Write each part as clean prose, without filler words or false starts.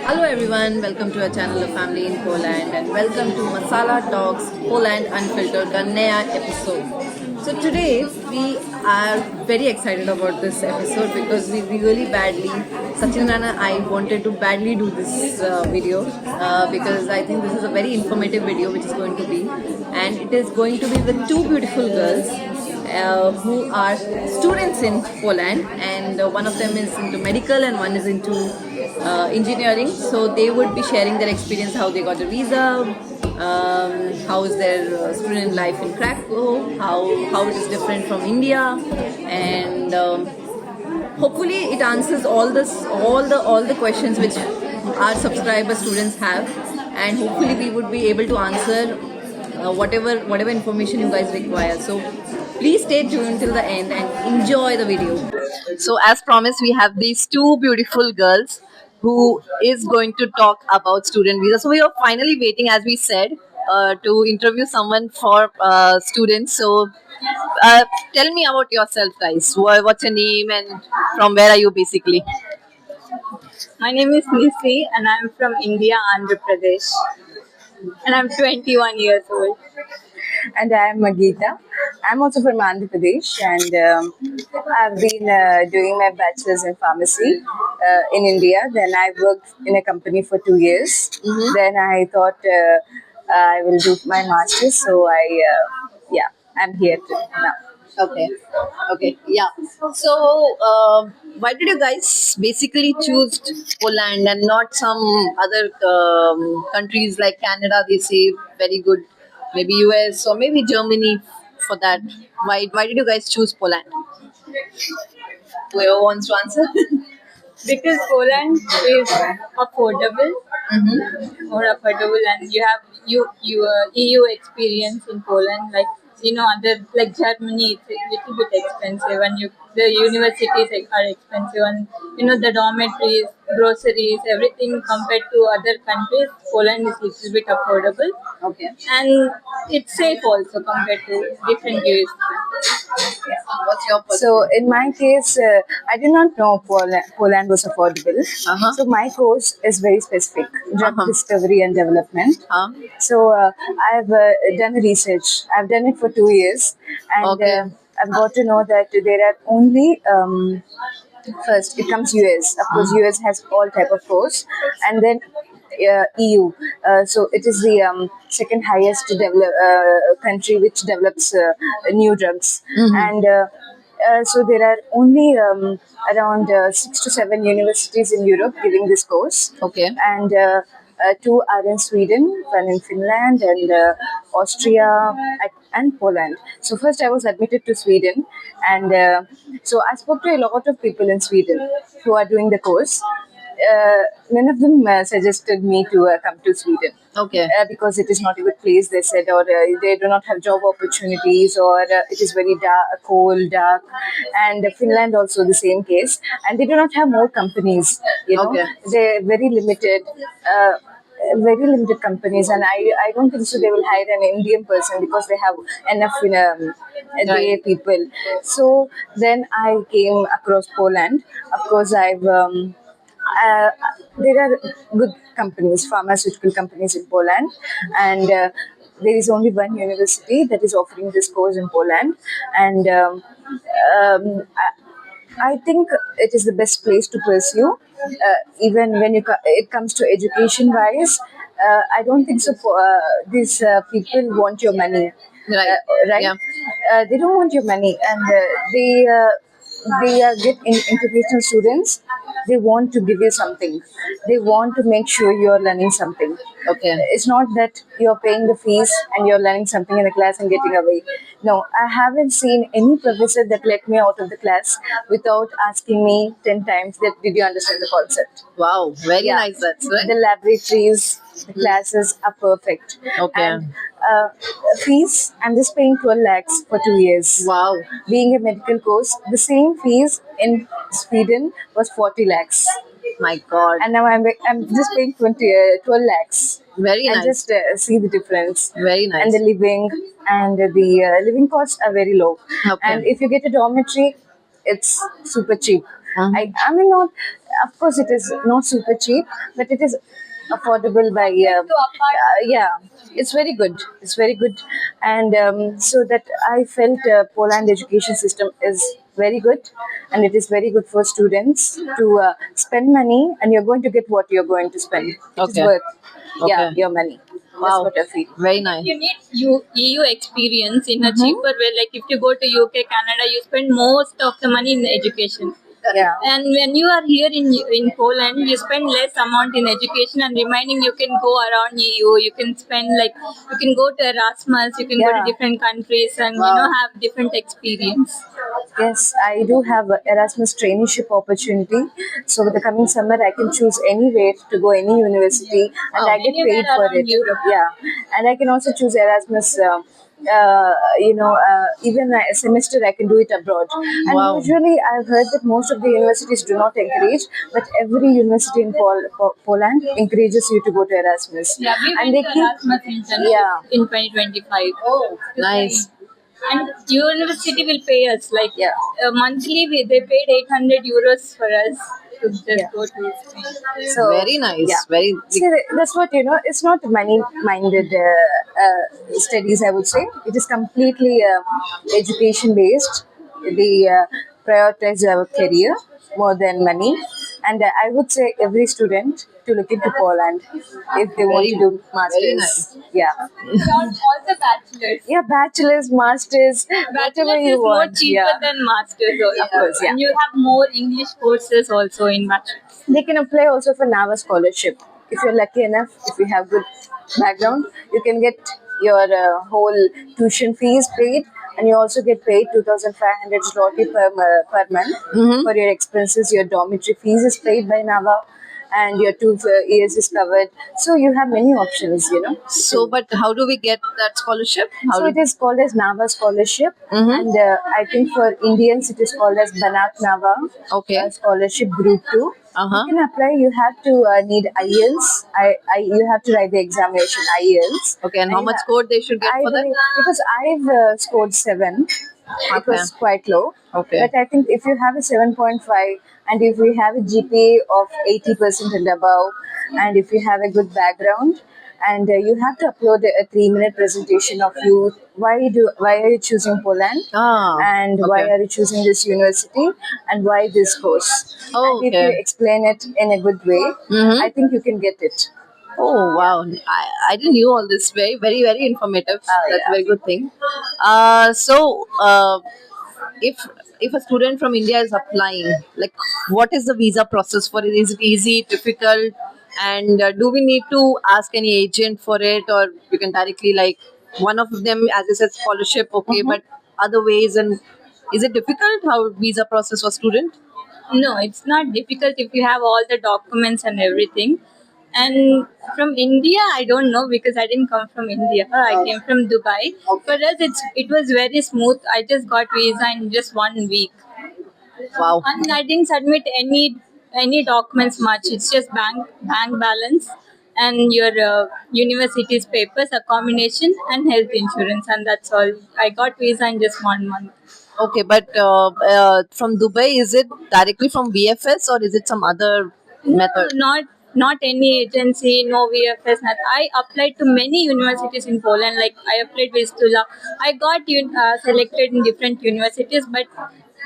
Hello everyone, welcome to our channel of Family in Poland and welcome to Masala Talks Poland Unfiltered, the Naya episode. So today we are very excited about this episode because we really badly, Sachin and I wanted to badly do this video because I think this is a very informative video which is going to be, and it is going to be with two beautiful girls who are students in Poland, and one of them is into medical and one is into engineering. So they would be sharing their experience, how they got a visa, how is their student life in Krakow, how it is different from India, and hopefully it answers all the questions which our subscriber students have, and hopefully we would be able to answer whatever information you guys require. So please stay tuned till the end and enjoy the video. So as promised, we have these two beautiful girls who is going to talk about student visa. So we are finally waiting, as we said, to interview someone for students. So tell me about yourself, guys. What's your name and from where are you basically? My name is Nisi and I'm from India, Andhra Pradesh. And I'm 21 years old. And I am Magita. I'm also from Andhra Pradesh, and I've been doing my bachelor's in pharmacy in India. Then I worked in a company for 2 years. Then I thought I will do my master's, so I'm here now. Okay. Okay. Yeah. So, why did you guys basically choose Poland and not some other countries like Canada? They say very good, maybe US or maybe Germany for that. Why did you guys choose Poland? Whoever wants to answer. Because Poland is affordable, more affordable, and you have your EU experience in Poland. Like other like Germany, it's a little bit expensive, and the universities are expensive, and the dormitories, groceries, everything compared to other countries. Poland is little bit affordable. Okay. And it's safe also compared to different US. What's your So in my case, I did not know Poland was affordable. So my course is very specific, drug discovery and development. So I've done research. I've done it for 2 years, and Okay. I've got to know that there are only first it comes US. Of course, US has all type of course, and then EU. So it is the second highest country which develops new drugs, and so there are only around 6 to 7 universities in Europe giving this course. Okay. And two are in Sweden, one in Finland, and Austria and Poland. So first I was admitted to Sweden, and so I spoke to a lot of people in Sweden who are doing the course. None of them suggested me to come to Sweden. Okay. Because it is not a good place, they said, or they do not have job opportunities, or it is very dark, cold, dark. And Finland also the same case, and they do not have more companies. Okay. They're very limited. Very limited companies, and I don't think so they will hire an Indian person because they have enough their people. So then I came across Poland. Of course, uh, there are good companies, pharmaceutical companies in Poland, and there is only one university that is offering this course in Poland, and I think it is the best place to pursue. Even when it comes to education wise, I don't think so. These people want your money, Right. right? Yeah. They don't want your money, and they get international students. They want to give you something. They want to make sure you are learning something. Okay. It's not that you're paying the fees and you're learning something in the class and getting away. No, I haven't seen any professor that let me out of the class without asking me 10 times that did you understand the concept. Wow. Very Yeah. nice. That's right. The laboratories, the classes are perfect. Okay. And fees, I'm just paying 12 lakhs for 2 years. Wow. Being a medical course, the same fees in Sweden was 40 lakhs. My God. And now I'm just paying 12 lakhs. Very And nice. just see the difference. Very nice. And the living and the living costs are very low. Okay. And if you get a dormitory, it's super cheap. Uh-huh. I mean, not. of course, it is not super cheap, but it is affordable by yeah. It's very good. It's very good, and so that I felt Poland education system is very good, and it is very good for students to spend money, and you're going to get what you're going to spend. It is Okay. worth, yeah, Okay. your money. That's Wow. what I feel. Very nice. You need EU experience in a cheaper way. Like if you go to UK, Canada, you spend most of the money in education. Yeah. And when you are here in Poland, you spend less amount in education, and remaining you can go around EU. You can spend like you can go to Erasmus. You can go to Yeah. different countries and Wow. have different experience. Yes, I do have a Erasmus traineeship opportunity. So with the coming summer, I can choose anywhere to go any university, and Wow. I get Anywhere paid for around it. Europe. Yeah, and I can also choose Erasmus. Even a semester I can do it abroad. And Wow. usually, I've heard that most of the universities do not encourage, but every university in Poland encourages you to go to Erasmus. Yeah, we and went they to keep Erasmus internship yeah. in 2025. Oh, nice. And university will pay us like Yeah. monthly. They paid 800 euros for us to just Yeah. go to Spain. So Very nice. Yeah. Very. See, that's what it's not money-minded studies. I would say it is completely education-based. They prioritize our career more than money, and I would say every student to look into Poland if they want to do Very masters. nice. Yeah, Also bachelors. yeah, bachelors, masters, whatever Bachelors you is more want. cheaper Yeah. than masters also. Of course, yeah. And you have more English courses also in bachelors. They can apply also for NAVA scholarship. If you're lucky enough, if you have good background, you can get your whole tuition fees paid, and you also get paid 2,500 zloty per month for your expenses. Your dormitory fees is paid by NAVA, and your 2 years is covered. So you have many options. So, but how do we get that scholarship? How So do it is called as NAVA scholarship, and I think for Indians it is called as Banat NAVA Okay. scholarship group 2. Uh-huh. You can apply. You have to need IELTS. You have to write the examination IELTS. Okay, and how much score they should get I for that? believe, because I've scored 7. It Okay. was quite low. Okay. But I think if you have a 7.5, and if we have a GPA of 80% and above, and if you have a good background, and you have to upload a 3-minute presentation of you, why are you choosing Poland, Ah, and why okay. are you choosing this university, and why this course. Oh, And if you okay. explain it in a good way, I think you can get it. Oh wow! I didn't knew all this. Very very very informative. That's yeah. a very good thing. If if a student from India is applying, like what is the visa process for it? Is it easy, difficult, and do we need to ask any agent for it, or you can directly like one of them, as I said, scholarship, okay, but other ways, and is it difficult how visa process for student? No, it's not difficult if you have all the documents and everything. And from India, I don't know because I didn't come from India. I came from Dubai. For us, it was very smooth. I just got visa in just 1 week, Wow. and I didn't submit any documents much. It's just bank balance and your university's papers, accommodation, and health insurance, and that's all. I got visa in just 1 month. Okay, but from Dubai, is it directly from VFS or is it some other method? Not any agency, no VFS. Not. I applied to many universities in Poland. Like I applied with Tula. I got selected in different universities, but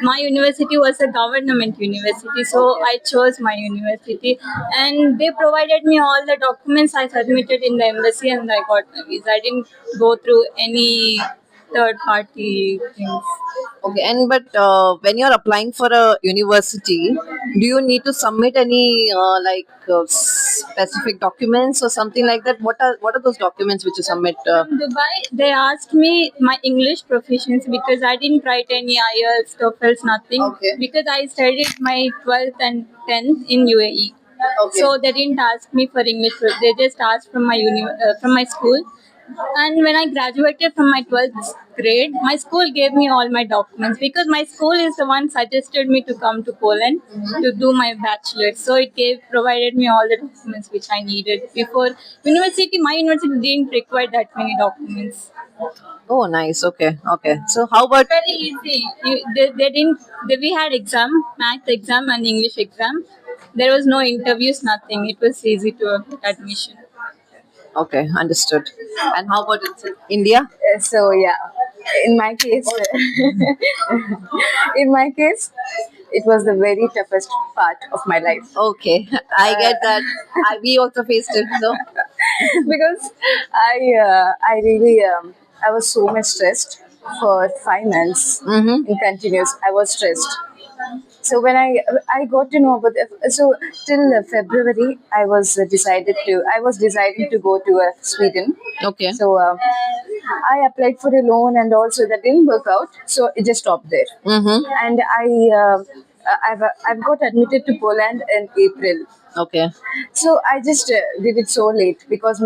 my university was a government university, so I chose my university, and they provided me all the documents. I submitted in the embassy, and I got my visa. I didn't go through any third party things. Okay, and but when you're applying for a university, do you need to submit any specific documents or something like that? What are those documents which you submit? From Dubai, they asked me my English proficiency because I didn't write any IELTS, TOEFLs, nothing. Okay. Because I studied my 12th and 10th in UAE. Okay. So they didn't ask me for English. They just asked from from my school. And when I graduated from my 12th grade, my school gave me all my documents because my school is the one suggested me to come to Poland to do my bachelor's. So it provided me all the documents which I needed before university. My university didn't require that many documents. Oh, nice. Okay, okay. So how about Very easy. We had exam, math exam and English exam. there was no interviews, nothing. It was easy to get admission. Okay, understood. And how about in India? So yeah, in my case, in my case, it was the very toughest part of my life. Okay, I get that. We also faced it, so. Because I really I was so much stressed for 5 months in continuous. I was stressed. So when I got to know about so till February I was decided to go to Sweden. Okay. So I applied for a loan and also that didn't work out. So it just stopped there. And I've got admitted to Poland in April. Okay. So I just did it so late because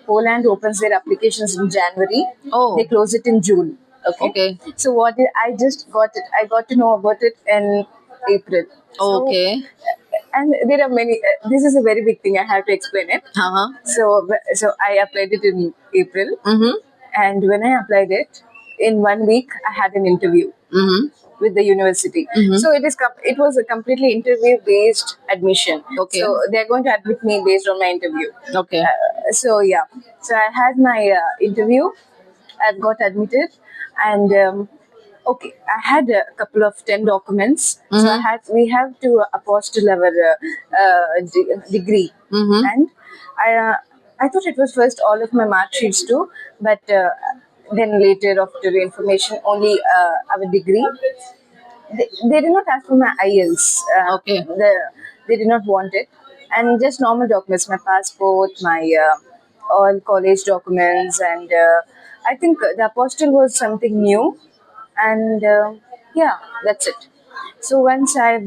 Poland opens their applications in January. Oh. They close it in June. Okay. Okay. So what did I just got it? I got to know about it in April. So, Okay. and there are many. This is a very big thing. I have to explain it. Uh-huh. So I applied it in April, Mm-hmm. and when I applied it, in 1 week I had an interview Mm-hmm. with the university. So it was a completely interview based admission. Okay. So they're going to admit me based on my interview. Okay. So yeah, so I had my interview. I got admitted, and okay, I had a couple of 10 documents. So we have to apostille our degree, and I thought it was first all of my mark sheets too, but then later after information only our degree. They did not ask for my IELTS. Okay. They did not want it, and just normal documents, my passport, my all college documents, and I think the apostille was something new, and yeah, that's it. So once I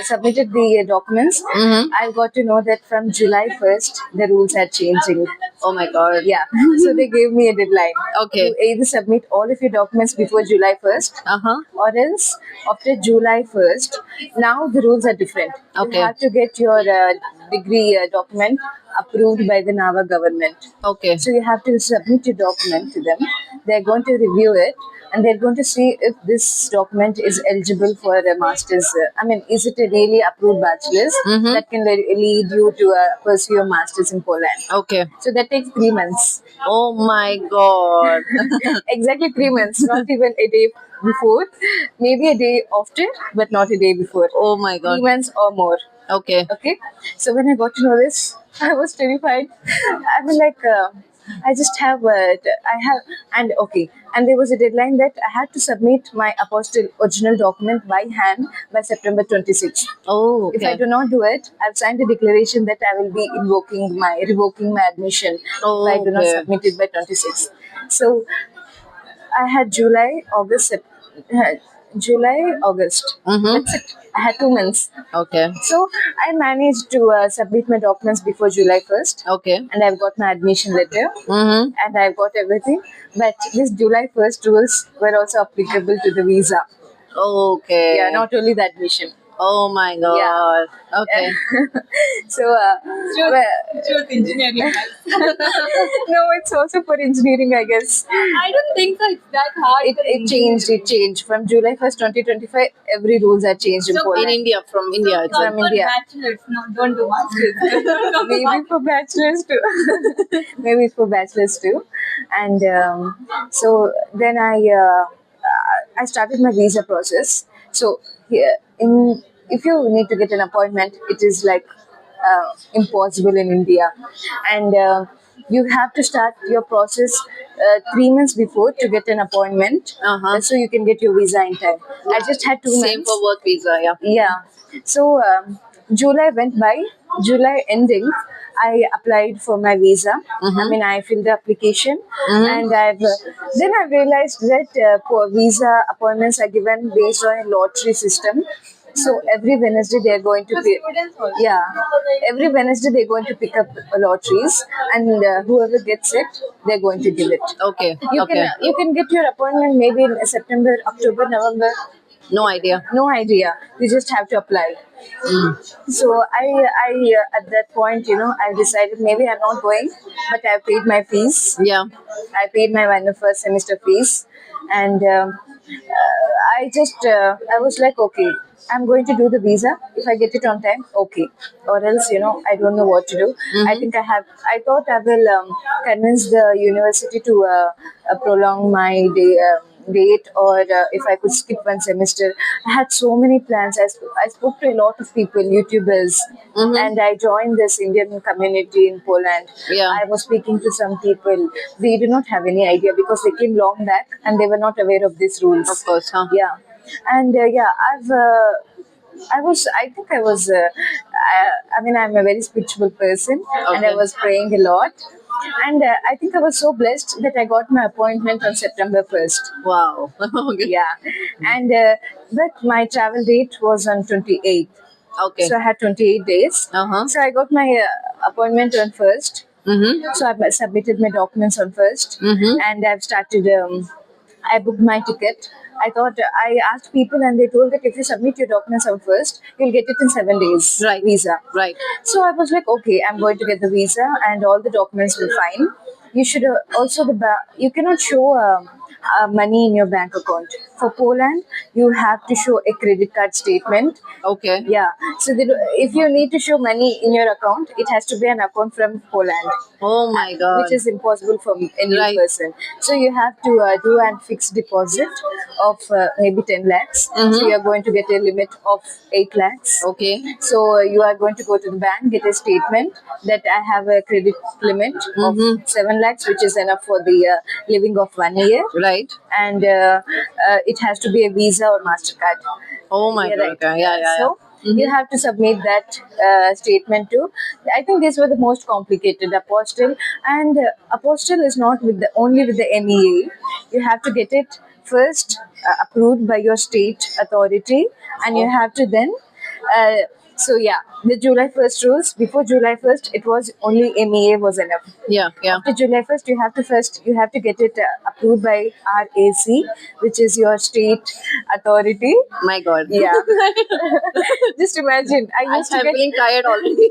submitted the documents, I got to know that from July 1st, the rules are changing. Oh my God. Yeah. So they gave me a deadline. Okay. You either submit all of your documents before July 1st, Uh-huh. or else after July 1st, now the rules are different. Okay. You have to get your degree document approved by the Nava government. Okay. So you have to submit your document to them. They're going to review it, and they're going to see if this document is eligible for a master's. Is it a really approved bachelor's that can lead you to pursue a master's in Poland? Okay. So that takes 3 months. Oh my God. Exactly 3 months, not even a day before. Maybe a day after, but not a day before. Oh my 3 God. months or more. Okay. Okay. So when I got to know this, I was terrified. I mean, like, I just have, and okay. And there was a deadline that I had to submit my apostille original document by hand by September 26th. Oh, If I okay. do not do it, I've signed a declaration that I will be revoking my admission Oh, if I do not okay. submit it by 26th. So I had July, August. That's it. I had 2 months. Okay. So I managed to submit my documents before July 1st, Okay. and I've got my admission letter, Mm-hmm. and I've got everything. But this July 1st rules were also applicable to the visa. Okay. Yeah, not only the admission. Oh my God. Okay. So, Truth engineering. no, it's also for engineering, I guess. I don't think so. It's that hard. It changed. From July 1st, 2025, every rules are changed in So Poland. From India. It's From For India. bachelors, no, don't do masters. Maybe for bachelors too. Maybe it's for bachelors too. And so then I started my visa process. So here if you need to get an appointment, it is like impossible in India, and you have to start your process 3 months before to get an appointment, so you can get your visa in time. I just had 2 Same months. for work visa, yeah. Yeah. So July went by. July ending, I applied for my visa. I filled the application, and then I realized that visa appointments are given based on a lottery system. So every Wednesday they are going to pick. Students also. Yeah, every Wednesday they're going to pick up lotteries, and whoever gets it, they're going to give it. Okay. You Okay. can get your appointment maybe in September, October, November. No idea. No idea. You just have to apply. So I at that point, I decided maybe I'm not going, but I paid my fees. Yeah. I paid my first semester fees, and I was like, okay, I'm going to do the visa. If I get it on time, okay. Or else, I don't know what to do. I thought I will convince the university to prolong my date, or if I could skip one semester. I had so many plans. I spoke to a lot of people, YouTubers, and I joined this Indian community in Poland. Yeah. I was speaking to some people. They do not have any idea because they came long back and they were not aware of these rules. Of course, huh? Yeah, and yeah, I think I was, I mean, I'm a very spiritual person, and I Okay. was praying a lot. And I think I was so blessed that I got my appointment on September 1st. Wow. Okay. Yeah, and but my travel date was on 28th. Okay. So I had 28 days. Uh-huh. So I got my appointment on 1st. Mm-hmm. So I submitted my documents on 1st, Mhm. and I've started. I booked my ticket. I thought I asked people, and they told that if you submit your documents on 1st, you'll get it in 7 days. Right. Visa. Right. So I was like, okay, I'm going to get the visa, and all the documents will fine. You should also you cannot show money in your bank account. For Poland, you have to show a credit card statement. Okay. Yeah. So if you need to show money in your account, it has to be an account from Poland, Oh my God. which is impossible for any Right. person. So you have to do a fixed deposit of maybe 10 lakhs. So you are going to get a limit of 8 lakhs. Okay. So you are going to go to the bank, get a statement that I have a credit limit of 7 lakhs, which is enough for the living of 1 year. Right. And it has to be a Visa or MasterCard. Oh my Yeah, God. right. Okay. Yeah. Yeah. So you have to submit that statement too. I think these were the most complicated. Apostle, and apostle is not with the only with the MEA. You have to get it first approved by your state authority, and you have to then. So yeah, the July 1st rules. Before July 1st, it was only MEA was enough. Yeah. Yeah. After July 1st, you have to get it approved by RAC, which is your state authority. My God. Yeah. Just imagine. I I'm used to get feeling tired already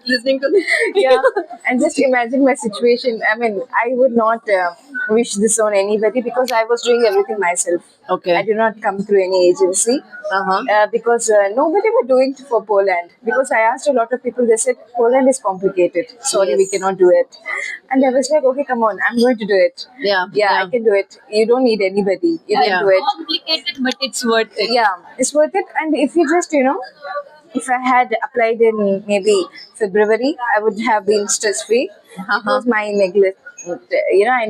listening to this. yeah, and just imagine my situation. I mean, I would not wish this on anybody because I was doing everything myself. Okay. I did not come through any agency Uh-huh. because nobody were doing it for Poland. Because I asked a lot of people, they said Poland is complicated. Sorry, we Yes. cannot do it. And I was like, okay, come on, I'm going to do it. Yeah. Yeah, I can do it. You don't need anybody. You Yeah. can do it. Complicated, but it's worth it. Yeah, it's worth it. And if you just, if I had applied in maybe February, I would have been stress free. It was my neglect. I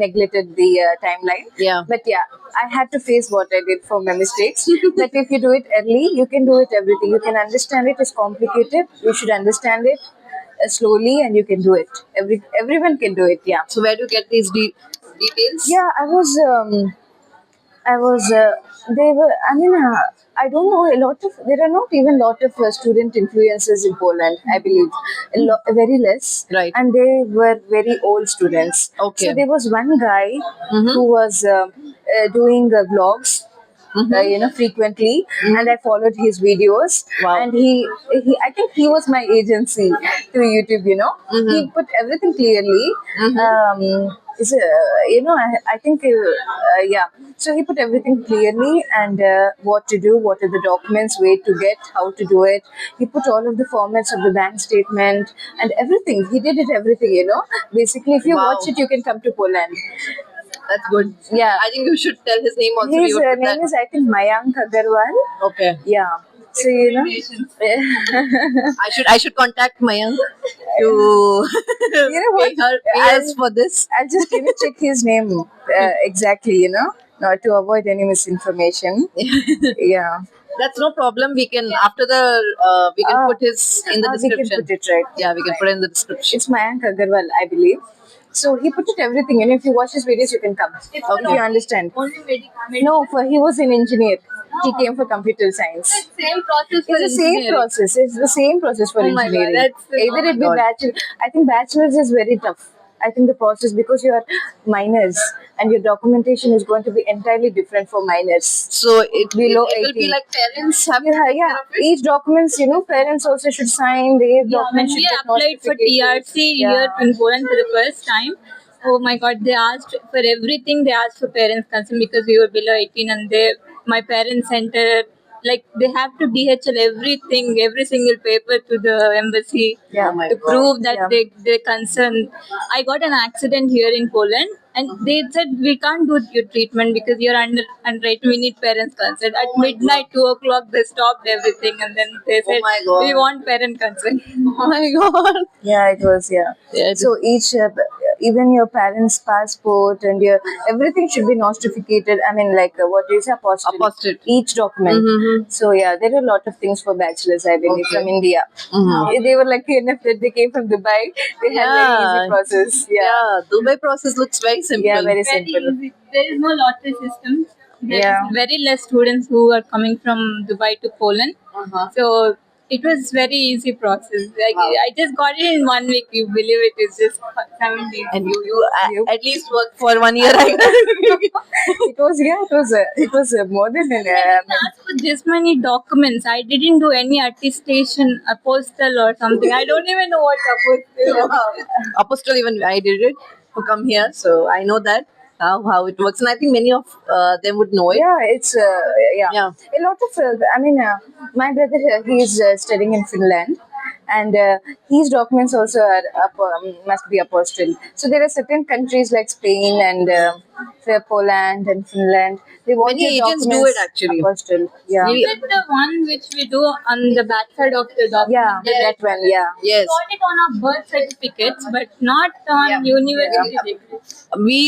neglected the timeline. Yeah. But yeah, I had to face what I did for my mistakes. But if you do it early, you can do it everything. You can understand it is complicated. You should understand it slowly, and you can do it. Everyone can do it. Yeah. So where do you get these details? Yeah, I was, they were, I mean, I don't know, there are not even lot of student influencers in Poland, I believe. Very less. Right. And they were very old students. Okay. So there was one guy who was doing vlogs. Frequently, and I followed his videos. Wow. And I think he was my agency through YouTube. He put everything clearly. I think, yeah. So he put everything clearly, and what to do, what are the documents, where to get, how to do it. He put all of the formats of the bank statement and everything. He did it everything. Basically, if you Wow. watch it, you can come to Poland. That's good. Yeah. I think you should tell his name also. We His would put name that. is, I think, Mayank Agarwal. Okay. Yeah. So I should contact Mayank to You know what? pay us for this. I'll just check his name exactly. Not to avoid any misinformation. Yeah. That's no problem. We can after the we can put his in the We can description. put it right. Yeah, we can put it in the description. It's Mayank Agarwal, I believe. So he put it everything. If you watch his videos, you can come. If you understand. Only No, he was an engineer. He came for computer science. same process for It's the same engineering. process. It's the same process for Oh my God, engineering. that's- Either it be God. bachelor. I think bachelor's is very tough. I think the process, because you are minors and your documentation is going to be entirely different for minors. So it Below will be 18. like parents have Yeah. Each documents, parents also should sign. Their Yeah, when documents we should get applied for notificated. TRC Yeah. here in Poland for the first time, Oh my God! They asked for everything. They asked for parents' consent because we were below 18, and my parents sent like they have to DHL everything, every single paper to the embassy Yeah. Oh my to God. prove that Yeah. they concern. I got an accident here in Poland, and they said we can't do your treatment because you're under 18. We need parents' consent. At midnight, 2 o'clock, they stopped everything, and then they Oh said my God. we want parent consent. Oh my God. Yeah, it was. Yeah. Yeah, it So each, even your parents' passport and your everything should be notificated. I mean, like what is apostille? Apostille. Each document. Mhm. So yeah, there are a lot of things for bachelors. I believe Okay. from India. They were lucky enough that they came from Dubai. They had very Yeah. easy process. Yeah, Dubai process looks very simple. Yeah, very Very simple. easy. There is no lottery system. There is Yeah. very less students who are coming from Dubai to Poland. Uh-huh. So it was very easy process. Like Wow. I just got it in 1 week. You believe it? It's just 7 days. And you You- at least worked for 1 year, I guess. It was more than an. Asked for this many documents. I didn't do any attestation, apostle or something. I don't even know what apostle is. Apostille, even I did it to come here, so I know that how it works, and I think many of them would know it. Yeah, it's Yeah. a lot of. I mean, my brother he's studying in Finland, and his documents also are must be apostille. So there are certain countries like Spain and Poland and Finland. They want Many your agents do documents it actually. apostille. Yeah, Really? Is it the one which we do on the backside of the document? yeah, that one. Yeah. Yes. We got it on our birth certificates, but not on university degrees. We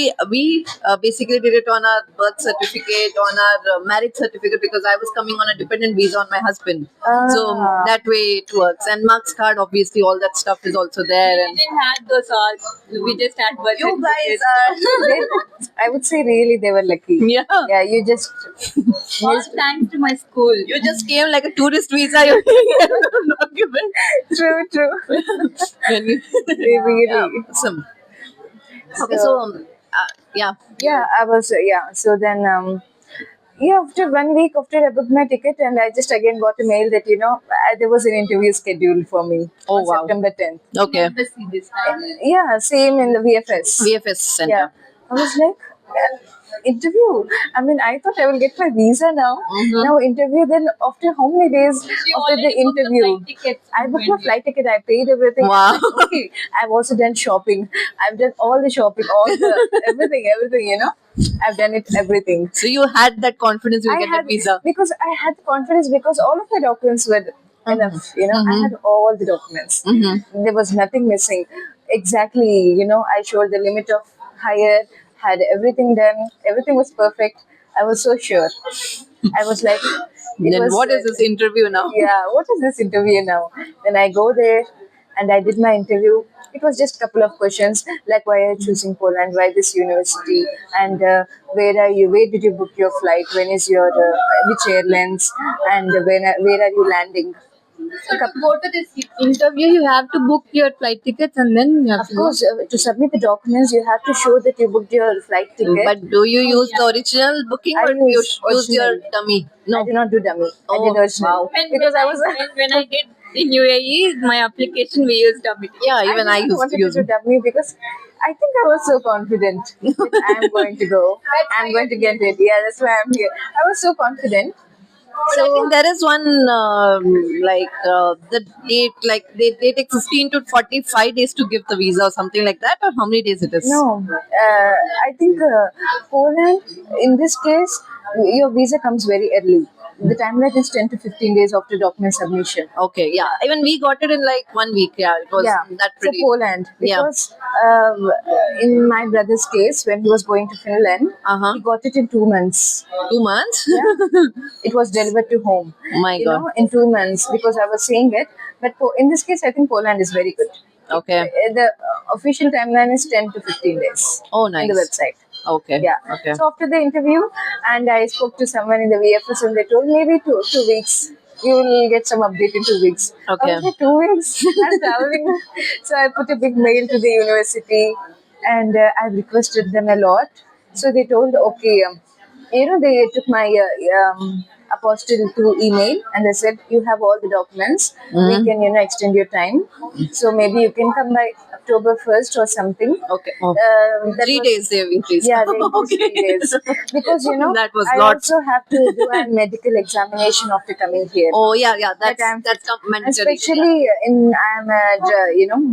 basically did it on our birth certificate, on our marriage certificate, because I was coming on a dependent visa on my husband. So that way it works. And marks card, obviously, all that stuff is also there. We And didn't have those all. We just had birth you guys certificates. I would say really they were lucky. yeah. Yeah, you just All thanks to my school. You just came like a tourist visa. You document. true. And you- They really. yeah, awesome. Okay, so yeah. Yeah, I was so then yeah, after 1 week after I booked my ticket, and I just again got a mail that there was an interview scheduled for me Oh, on wow. September 10th. Okay. Embassy this time. Yeah, same in the VFS. VFS center. Yeah, I was like, interview. I mean, I thought I will get my visa now. Now interview. Then after how many days She after the already booked the interview? flight tickets. I booked my flight ticket. I paid everything. Wow. I'm like, okay, I've also done shopping. I've done all the shopping, all the everything. I've done it everything. So you had that confidence you get that visa. Because I had the confidence because all of my documents were enough. I had all the documents. There was nothing missing. Exactly. I showed the limit of hire, had everything done. Everything was perfect. I was so sure. I was like, Then what is this interview now? yeah, what is this interview now? Then I go there and I did my interview. It was just a couple of questions like why are you choosing Poland, why this university, and where are you? Where did you book your flight? When is your which airlines, and where are you landing? So to go to this interview, you have to book your flight tickets and then you have Of to go. course, to submit the documents, you have to show that you booked your flight ticket. But do you use the original booking I or do you use use your original. dummy? I did not do dummy. I Oh, did original wow. And because I was. when I did in UAE, my application we used WT. Yeah, even I didn't used wanted to use do dummy because I think I was so confident that I'm going to go. I'm going to get it. Yeah, that's why I'm here. I was so confident. But I think there is one the date, like they take 15 to 45 days to give the visa or something like that, or how many days it is? No, I think Poland, in this case, your visa comes very early. The timeline is 10 to 15 days after document submission. Okay, yeah. Even we got it in like 1 week. Yeah, it was that for pretty. Poland Yeah. because in my brother's case, when he was going to Finland, Uh-huh. he got it in 2 months. 2 months? It was delivered to home. My God. In 2 months because I was saying it. But in this case, I think Poland is very good. Okay. The official timeline is 10 to 15 days. Oh, nice. In the website. Okay. Yeah. Okay. So after the interview, and I spoke to someone in the VFS, and they told maybe two weeks. You will get some update in 2 weeks. Okay. I was like, 2 weeks? I'm traveling. So I put a big mail to the university, and I requested them a lot. So they told, okay, they took my apostle through email, and they said you have all the documents. We can extend your time. So maybe you can come by October 1st or something. Okay. Oh. That 3 days they have increased. Yeah, they increased Okay. 3 days because That was I lot. also have to do a medical examination after coming here. Oh yeah, yeah. That I'm That's mandatory. Especially I'm a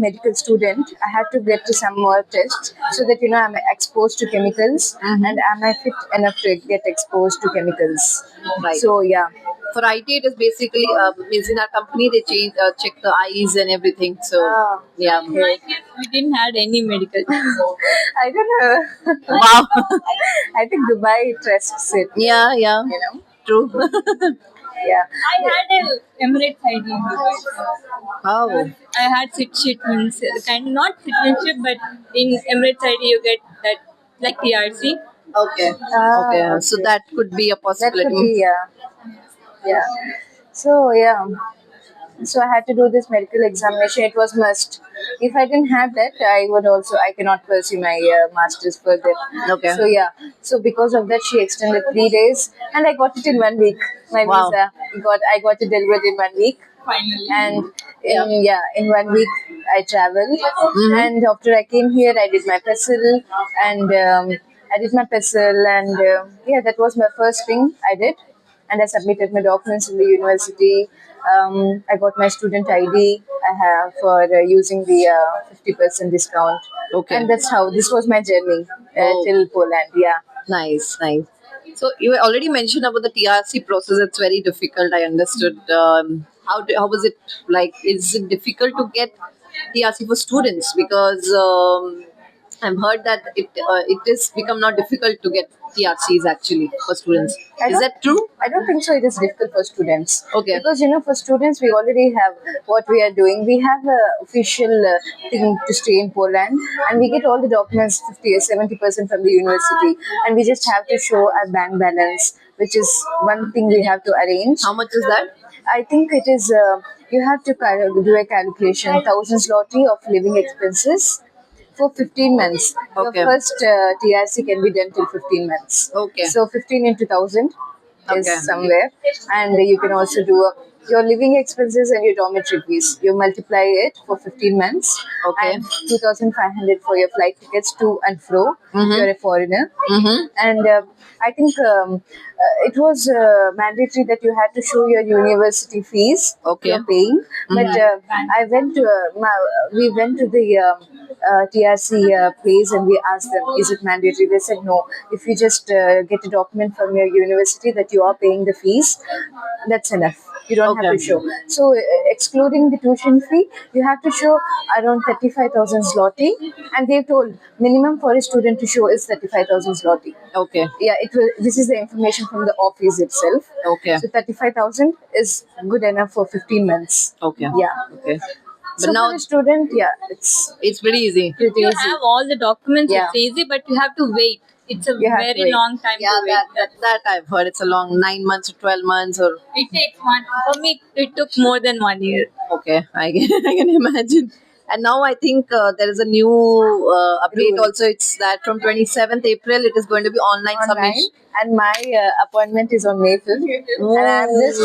medical student. I have to get to some more tests so that I'm exposed to chemicals, and am I fit enough to get exposed to chemicals? Right. So yeah. For IT, it is basically means in our company they check the eyes and everything. So Ah, yeah. In my case, we didn't had any medical. I don't know. Wow. I think Dubai trusts it. Yeah, yeah. True. Yeah. I had a Emirates ID in Dubai. Oh. I had citizenship, kind not citizenship, but in Emirates ID you get that like TRC. Okay. Ah, Okay. So okay. that could be a That possibility. could be, yeah. So yeah. So I had to do this medical examination. It was must. If I didn't have that, I cannot pursue my masters further. Okay. So yeah. So because of that, she extended 3 days, and I got it in 1 week. My Wow. visa I got it delivered in 1 week, Finally. and in 1 week I traveled. And after I came here, I did my PESEL, and that was my first thing I did, and I submitted my documents in the university. I got my student ID. I have for using the 50% discount. Okay. And that's how this was my journey Oh. till Poland. Yeah. Nice, nice. So you already mentioned about the TRC process. It's very difficult. I understood. How was it like? Is it difficult to get TRC for students? Because I've heard that it is become now difficult to get TRCs actually for students. I Is don't- that true? I don't think so. It is difficult for students. Okay. Because for students, we already have what we are doing. We have a official thing to stay in Poland, and we get all the documents 50 or 70% from the university, and we just have to show our bank balance, which is one thing we have to arrange. How much is that? I think it is. You have to do a calculation, 1,000 zloty of living expenses for 15 months. Okay. Your first TRC can be done till 15 months. Okay. So 15 into 1,000 is Okay. somewhere. And you can also do your living expenses and your dormitory fees. You multiply it for 15 months. Okay. And 2,500 for your flight tickets to and fro if you're a foreigner. And I think it was mandatory that you had to show your university fees Okay. you're paying. But we went to the TRC place, and we asked them, is it mandatory? They said no. If you just get a document from your university that you are paying the fees, that's enough. You don't have Okay. to show. So excluding the tuition fee, you have to show around 35,000 zloty, and they told minimum for a student to show is 35,000 zloty. Okay. Yeah, this is the information from the office itself. Okay. So 35,000 is good enough for 15 months. Okay. Yeah. Okay. But So now for a student, it's it's pretty easy. pretty You easy. have all the documents, Yeah. it's easy, but you have to wait. It's a You have to very wait. long time Yeah, to wait. that I've heard. It's a long 9 months to 12 months or It takes one. For me, it took more than 1 year. okay. I can imagine. And now I think there is a new update Rule. also. It's that from 27th April it is going to be online Online, submission. and my appointment is on May 5th, and I'm just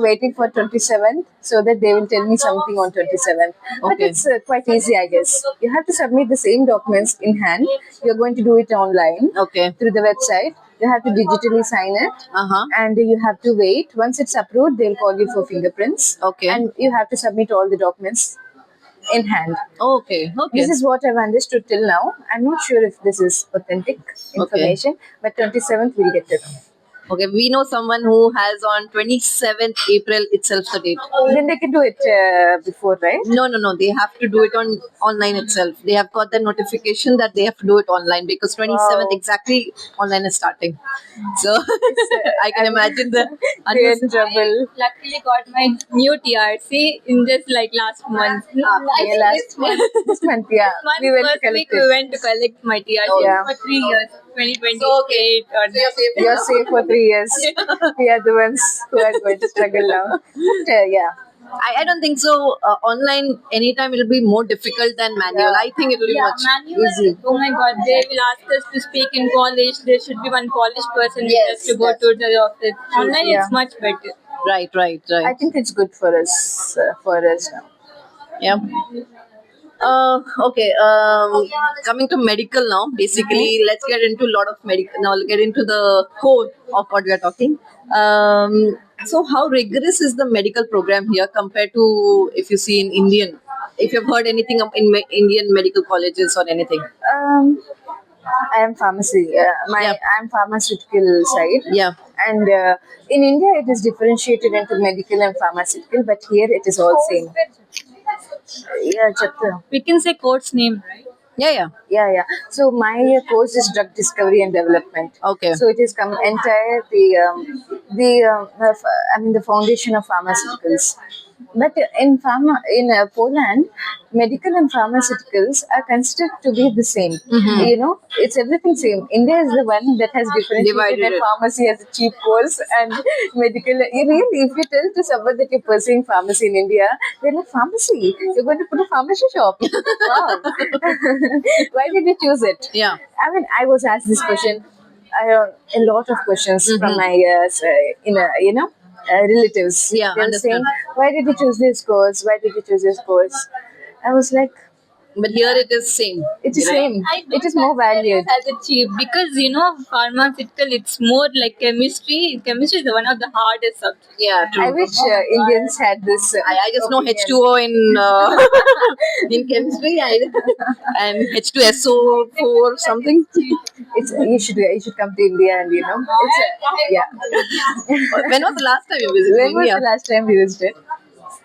waiting for 27th so that they will tell me something on 27th. But Okay. it's quite easy, I guess. You have to submit the same documents in hand. You're going to do it online Okay. through the website. You have to digitally sign it, and you have to wait. Once it's approved, they'll call you for fingerprints. Okay. And you have to submit all the documents in hand. Okay. Okay. This is what I've understood till now. I'm not sure if this is authentic information, but 27th we'll get to know. Okay. We know someone who has on 27th April itself the date. Then they can do it before, right? No. They have to do it on online itself. They have got the notification that they have to do it online because 27th Wow. exactly online is starting. So I can imagine the They're in trouble. Luckily, got my new TRC in just like last month. I think last month. This month, yeah. month, We went to first collect week we it. went to collect my TRC Yeah. for 3 years, 2028 or So you're safe. You're safe for 3 years. We are the ones who are going to struggle now. But, yeah. I don't think so. Online, anytime it'll be more difficult than manual. I think it'll be Yeah, much manual. easy. Oh my God, they will ask us to speak in Polish. There should be one Polish person with Yes, us to go that's to the office. Online, Yeah. it's much better. right, right, I right. think it's good for us now. Yeah. Okay. Coming to medical now. Basically, let's get into a lot of medical. Now, get into the core of what we are talking. So, how rigorous is the medical program here compared to if you see in Indian? If you've heard anything of in Indian medical colleges or anything? Um, I am pharmacy. Yeah. I'm pharmaceutical side, Yeah. and in India it is differentiated into medical and pharmaceutical, but here it is all same. Yeah, Chapter. We can say course name, right? Yeah. Yeah. Yeah, yeah. So my course is drug discovery and development. Okay. So it is entire I mean the foundation of pharmaceuticals. But in Poland, medical and pharmaceuticals are considered to be the same. You know, it's everything same. India is the one that has differentiated Divided that it. pharmacy as a cheap course and medical. You really, if you tell to someone that you're pursuing pharmacy in India, they're like, pharmacy? You're going to put a pharmacy shop? Wow. Why did you choose it? Yeah. I mean, I was asked this question, a lot of questions from my relatives. Yeah, They were understand. saying, "Why did you choose this course? Why did you choose this course?" I was like, But here it is same. "It is same. I It is more valued." as a cheap because pharmaceutical it's more like chemistry. Chemistry is one of the hardest subjects. Yeah, true. I wish Indians had this. I just know opinion. H2O in in chemistry and H2SO4 something. It's you should come to India and yeah. When was the last time you visited When was India? the last time you visited?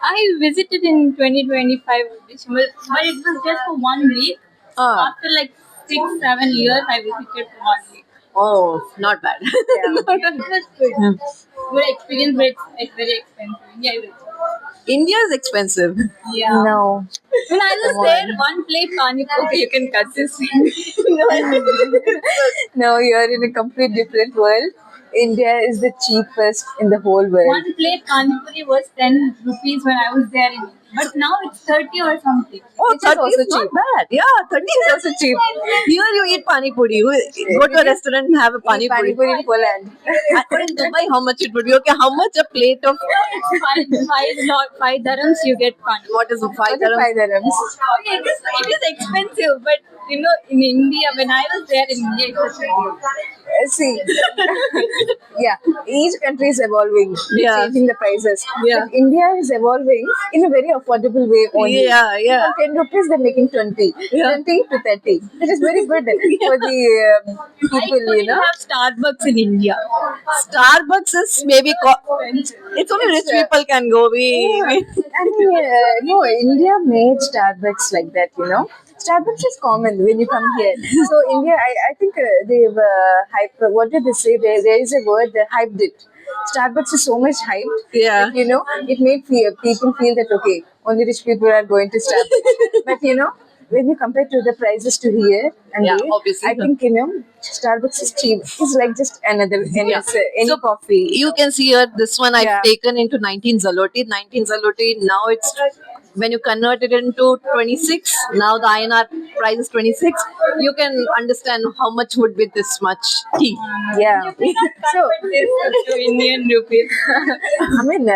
I visited in 2025 December, but it was just for 1 week. Ah, After like 6-7 years, I visited for 1 week. oh, not bad. Yeah. Not It bad. was good. Good experience, but it's very expensive. Yeah, it was. India is expensive. Yeah. No. When I was Come there, on. one plate pani puri, you can cut this. No, you're in a complete different world. India is the cheapest in the whole world. One plate pani puri was 10 rupees when I was there, but now it's 30 or something. Oh, Which is 30 also is not cheap. bad. Yeah, 30 is also cheap. Here you eat pani puri. You go to a restaurant and have a pani Pani puri. puri in Poland. But in Dubai, how much it would be? Okay, how much a plate of Five dirhams you get pani. what is What 5 are dirhams? 5 dirhams? It is expensive, but in India, when I was there in India, it was See, yeah, each country is evolving, Yeah. changing the prices. Yeah. But India is evolving in a very affordable way only. Yeah, yeah. For 10 rupees, they're making 20, Yeah. 20 to 30. It is very good for the I people, couldn't have Starbucks in India. Starbucks is maybe it's only rich people can go. I mean, no, India made Starbucks like that, Starbucks is common when you come here. So India, I think they've hyped. What did they say? There is a word, they hyped it. Starbucks is so much hyped. Yeah. That, it made people feel that okay, only rich people are going to Starbucks. But when you compare to the prices to here and Yeah, there, obviously. I think Starbucks is cheap. It's like just another Yeah. any So, coffee. You can see here this one I've Yeah. taken into 19 zaloty. 19 zaloty now it's when you convert it into 26, now the INR price is 26. You can understand how much would be this much tea. Yeah. So To Indian rupees. I mean,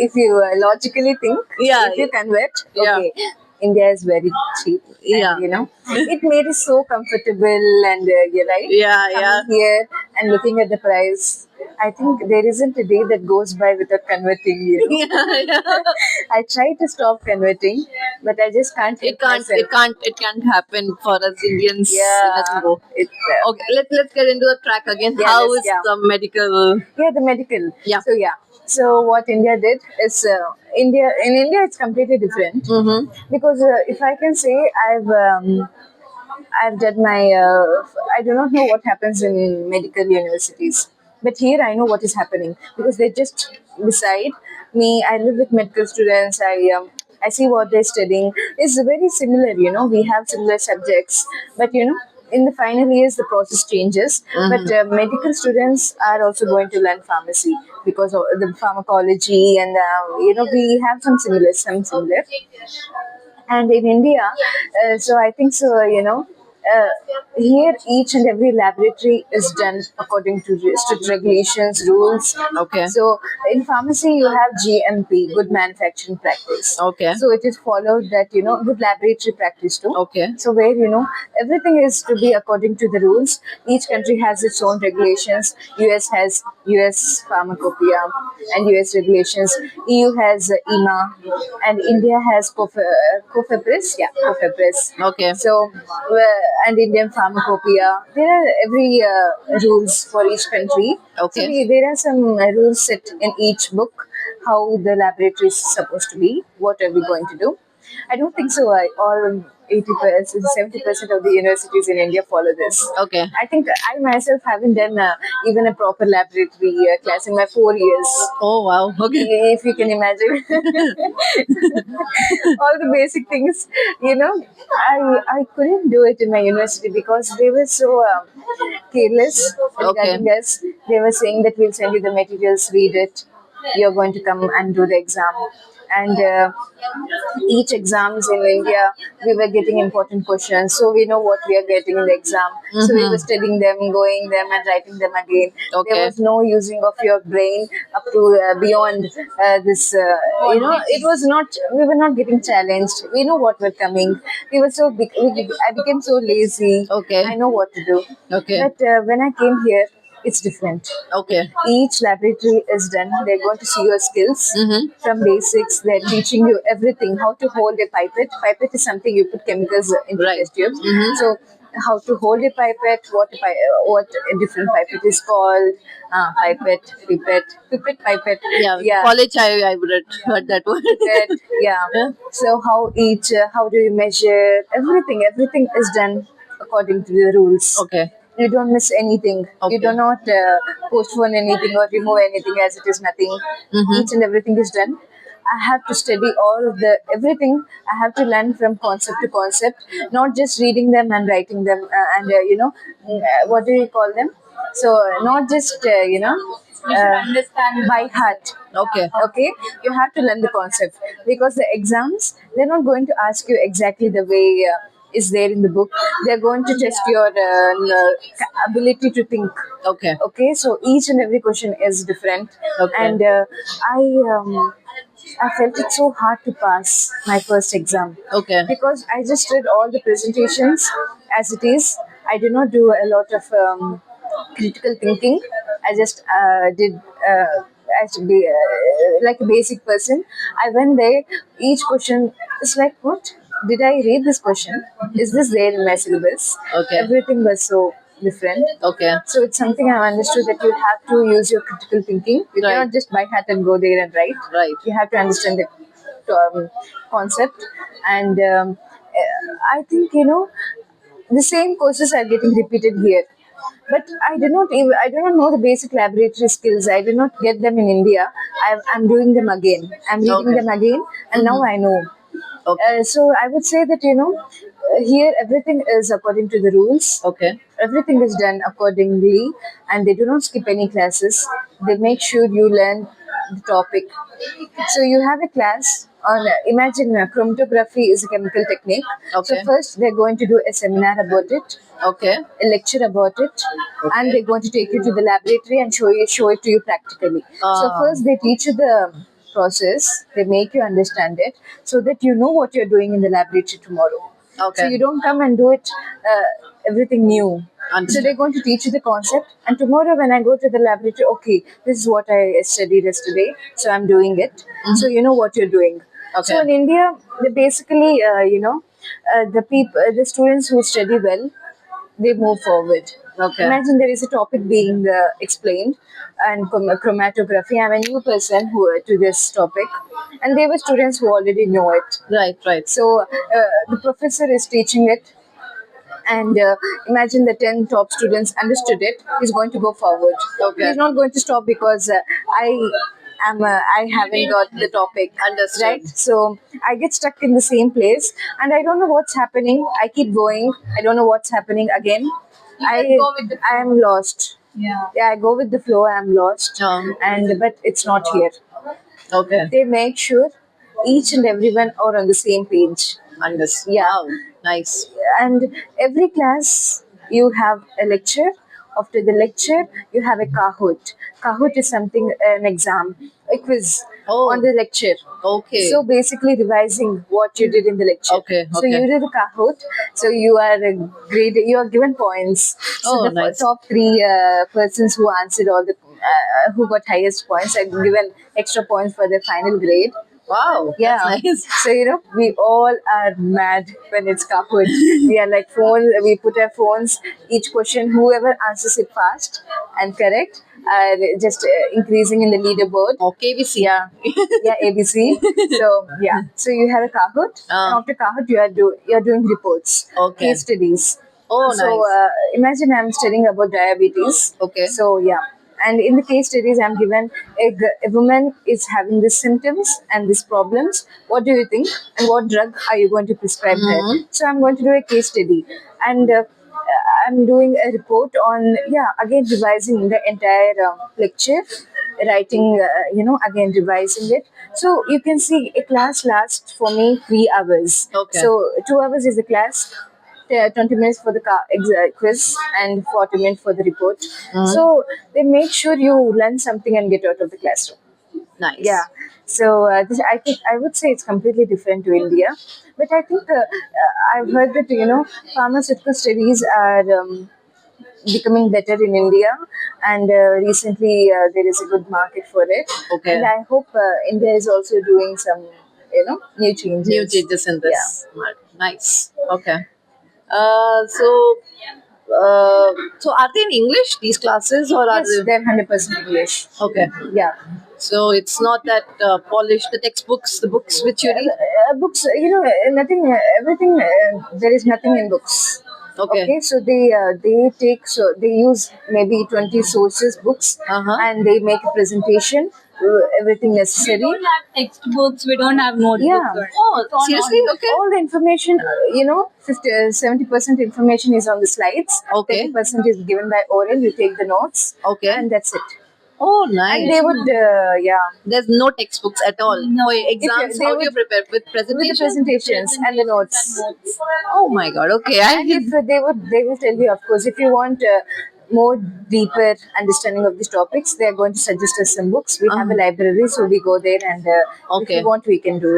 if you logically think, Yeah. if you convert, Yeah. okay, India is very cheap. Yeah. And, it made it so comfortable, and you're right. Yeah, yeah. Coming here and looking at the price, I think there isn't a day that goes by without converting. Yeah, yeah. I try to stop converting, but I just can't. It help can't, myself. it can't happen for us Indians. Yeah. It doesn't go. Okay, let's get into the track again. Yeah, How let's- is the medical? Yeah, the medical. Yeah. So what India did is in India it's completely different. Mm-hmm. Because if I can say I've done my I do not know what happens in medical universities, but here I know what is happening because they're just beside me. I live with medical students. I see what they're studying. It's very similar. We have similar subjects, but in the final years the process changes, but medical students are also going to learn pharmacy because of the pharmacology, and we have some similar. And in India, so I think so. Here each and every laboratory is done according to strict regulations, rules. Okay. So in pharmacy, you have GMP, good manufacturing practice. Okay. So it is followed that good laboratory practice too. Okay. So where everything is to be according to the rules. Each country has its own regulations. US has US pharmacopoeia and US regulations. EU has EMA, and India has COFEPRIS. Yeah, COFEPRIS. Okay. So and Indian pharmacopoeia. There are every rules for each country. Okay. So there are some rules set in each book how the laboratory is supposed to be. What are we going to do? I don't think so. All 80%, 70% of the universities in India follow this. Okay. I think I myself haven't done even a proper laboratory class in my 4 years. Oh wow. Okay. If you can imagine, all the basic things, I couldn't do it in my university because they were so careless regarding us. They were saying that we'll send you the materials, read it, you're going to come and do the exam. And each exams in India, we were getting important questions, so we know what we are getting in the exam. So we were studying them, going them, and writing them again. Okay. There was no using of your brain up to beyond this. It was not. We were not getting challenged. We know what were coming. We were so big. I became so lazy. Okay. I know what to do. Okay. But when I came here, it's different. Okay. Each laboratory is done. They're going to see your skills from basics. They're teaching you everything. How to hold a pipette. Pipette is something you put chemicals into test tubes. So how to hold a pipette, what a different pipette is called, pipette, pipette. Yeah. College, I would have heard that one. Pipette, yeah. So how do you measure? Everything is done according to the rules. Okay. You don't miss anything. Okay. You do not postpone anything or remove anything as it is nothing. Each and everything is done. I have to study all of everything. I have to learn from concept to concept, not just reading them and writing them what do you call them? So not just Understand. by heart. Okay. Okay, you have to learn the concept because the exams, they're not going to ask you exactly the way is there in the book. They're going to test your ability to think. Okay. Okay, so each and every question is different. Okay. And I felt it so hard to pass my first exam Okay. because I just read all the presentations as it is. I did not do a lot of critical thinking. I just did as to be like a basic person. I went there. Each question is like, what? Did I read this question? Is this there in my syllabus? Okay. Everything was so different. Okay. So it's something I understood that you have to use your critical thinking. You Right. cannot just by heart and go there and write. Right. You have to understand the concept. And I think the same courses are getting repeated here. But I do not know the basic laboratory skills. I did not get them in India. I'm doing them again. I'm reading Okay. them again, and now I know. Okay. So I would say that here everything is according to the rules. Okay. Everything is done accordingly, and they do not skip any classes. They make sure you learn the topic. So you have a class on imagine chromatography is a chemical technique. Okay. So first they're going to do a seminar about it, Okay. a lecture about it, and they're going to take you to the laboratory and show it to you practically. So Ah. first they teach you the process, they make you understand it, so that you know what you're doing in the laboratory tomorrow. Okay. So you don't come and do it everything new. So Understood. they're going to teach you the concept, and tomorrow when I go to the laboratory, okay, this is what I studied yesterday, so I'm doing it. So you know what you're doing. Okay. So in India, they basically, the students who study well, they move forward. Okay. Imagine there is a topic being explained, and chromatography. I'm a new person to this topic, and there were students who already know it. Right. Right. So the professor is teaching it, and imagine the 10 top students understood it. He's going to go forward. Okay. He's not going to stop because I I haven't got the topic. Understood. Right? So I get stuck in the same place, and I don't know what's happening. I keep going. I don't know what's happening again. I am lost. Yeah, I go with the flow. I'm lost, and but it's not here. Okay. They make sure each and everyone are on the same page. Understood. Yeah. Wow. Nice. And every class you have a lecture. After the lecture you have a kahoot. Kahoot is something, an exam, a quiz Oh. on the lecture. Okay. So basically revising what you did in the lecture. Okay, So okay. you did the kahoot. So you are a grade. You are given points. So Oh, the nice. top three persons who answered all the who got highest points are given extra points for their final grade. Wow. Yeah. That's nice. So we all are mad when it's Kahoot. We are like phone. We put our phones. Each question, whoever answers it fast and correct, are just increasing in the leaderboard. Okay, we see. Yeah, yeah, ABC. So yeah, so you have a Kahoot. And after Kahoot, you are doing reports, Okay. case studies. Oh, So nice. imagine I'm studying about diabetes. Okay. So yeah, and in the case studies, I'm given a woman is having these symptoms and these problems. What do you think? And what drug are you going to prescribe her? So I'm going to do a case study, and I'm doing a report on, again revising the entire lecture, writing, again revising it. So you can see a class lasts for me 3 hours. Okay. So 2 hours is a class, 20 minutes for the quiz, and 40 minutes for the report. So they make sure you learn something and get out of the classroom. Nice. Yeah. So I think I would say it's completely different to India, but I think I've heard that pharmaceutical studies are becoming better in India, and recently there is a good market for it. Okay. And I hope India is also doing some new changes. New changes in Yeah. this. Nice. Okay. So are they in English, these classes, or are Yes, they? they're 100% English. Okay. Yeah. So it's not that polished, the textbooks, the books which you read? Books, nothing, everything, there is nothing in books. Okay. So they use maybe 20 sources books, Uh-huh. and they make a presentation, everything We necessary. don't have textbooks. We don't have notebooks. Yeah. Oh, It's on seriously? online. Okay. All the information, 70% information is on the slides. Okay. 30% is given by oral. You take the notes. Okay. And that's it. Oh, And nice. they would, There's no textbooks at all. No. For exams, they how do you would- prepare? With with the presentations? presentations and the notes. Oh my god, okay. And if they will tell you, of course, if you want more deeper understanding of these topics, they are going to suggest us some books. We have a library, so we go there, and if Okay. you want, we can do.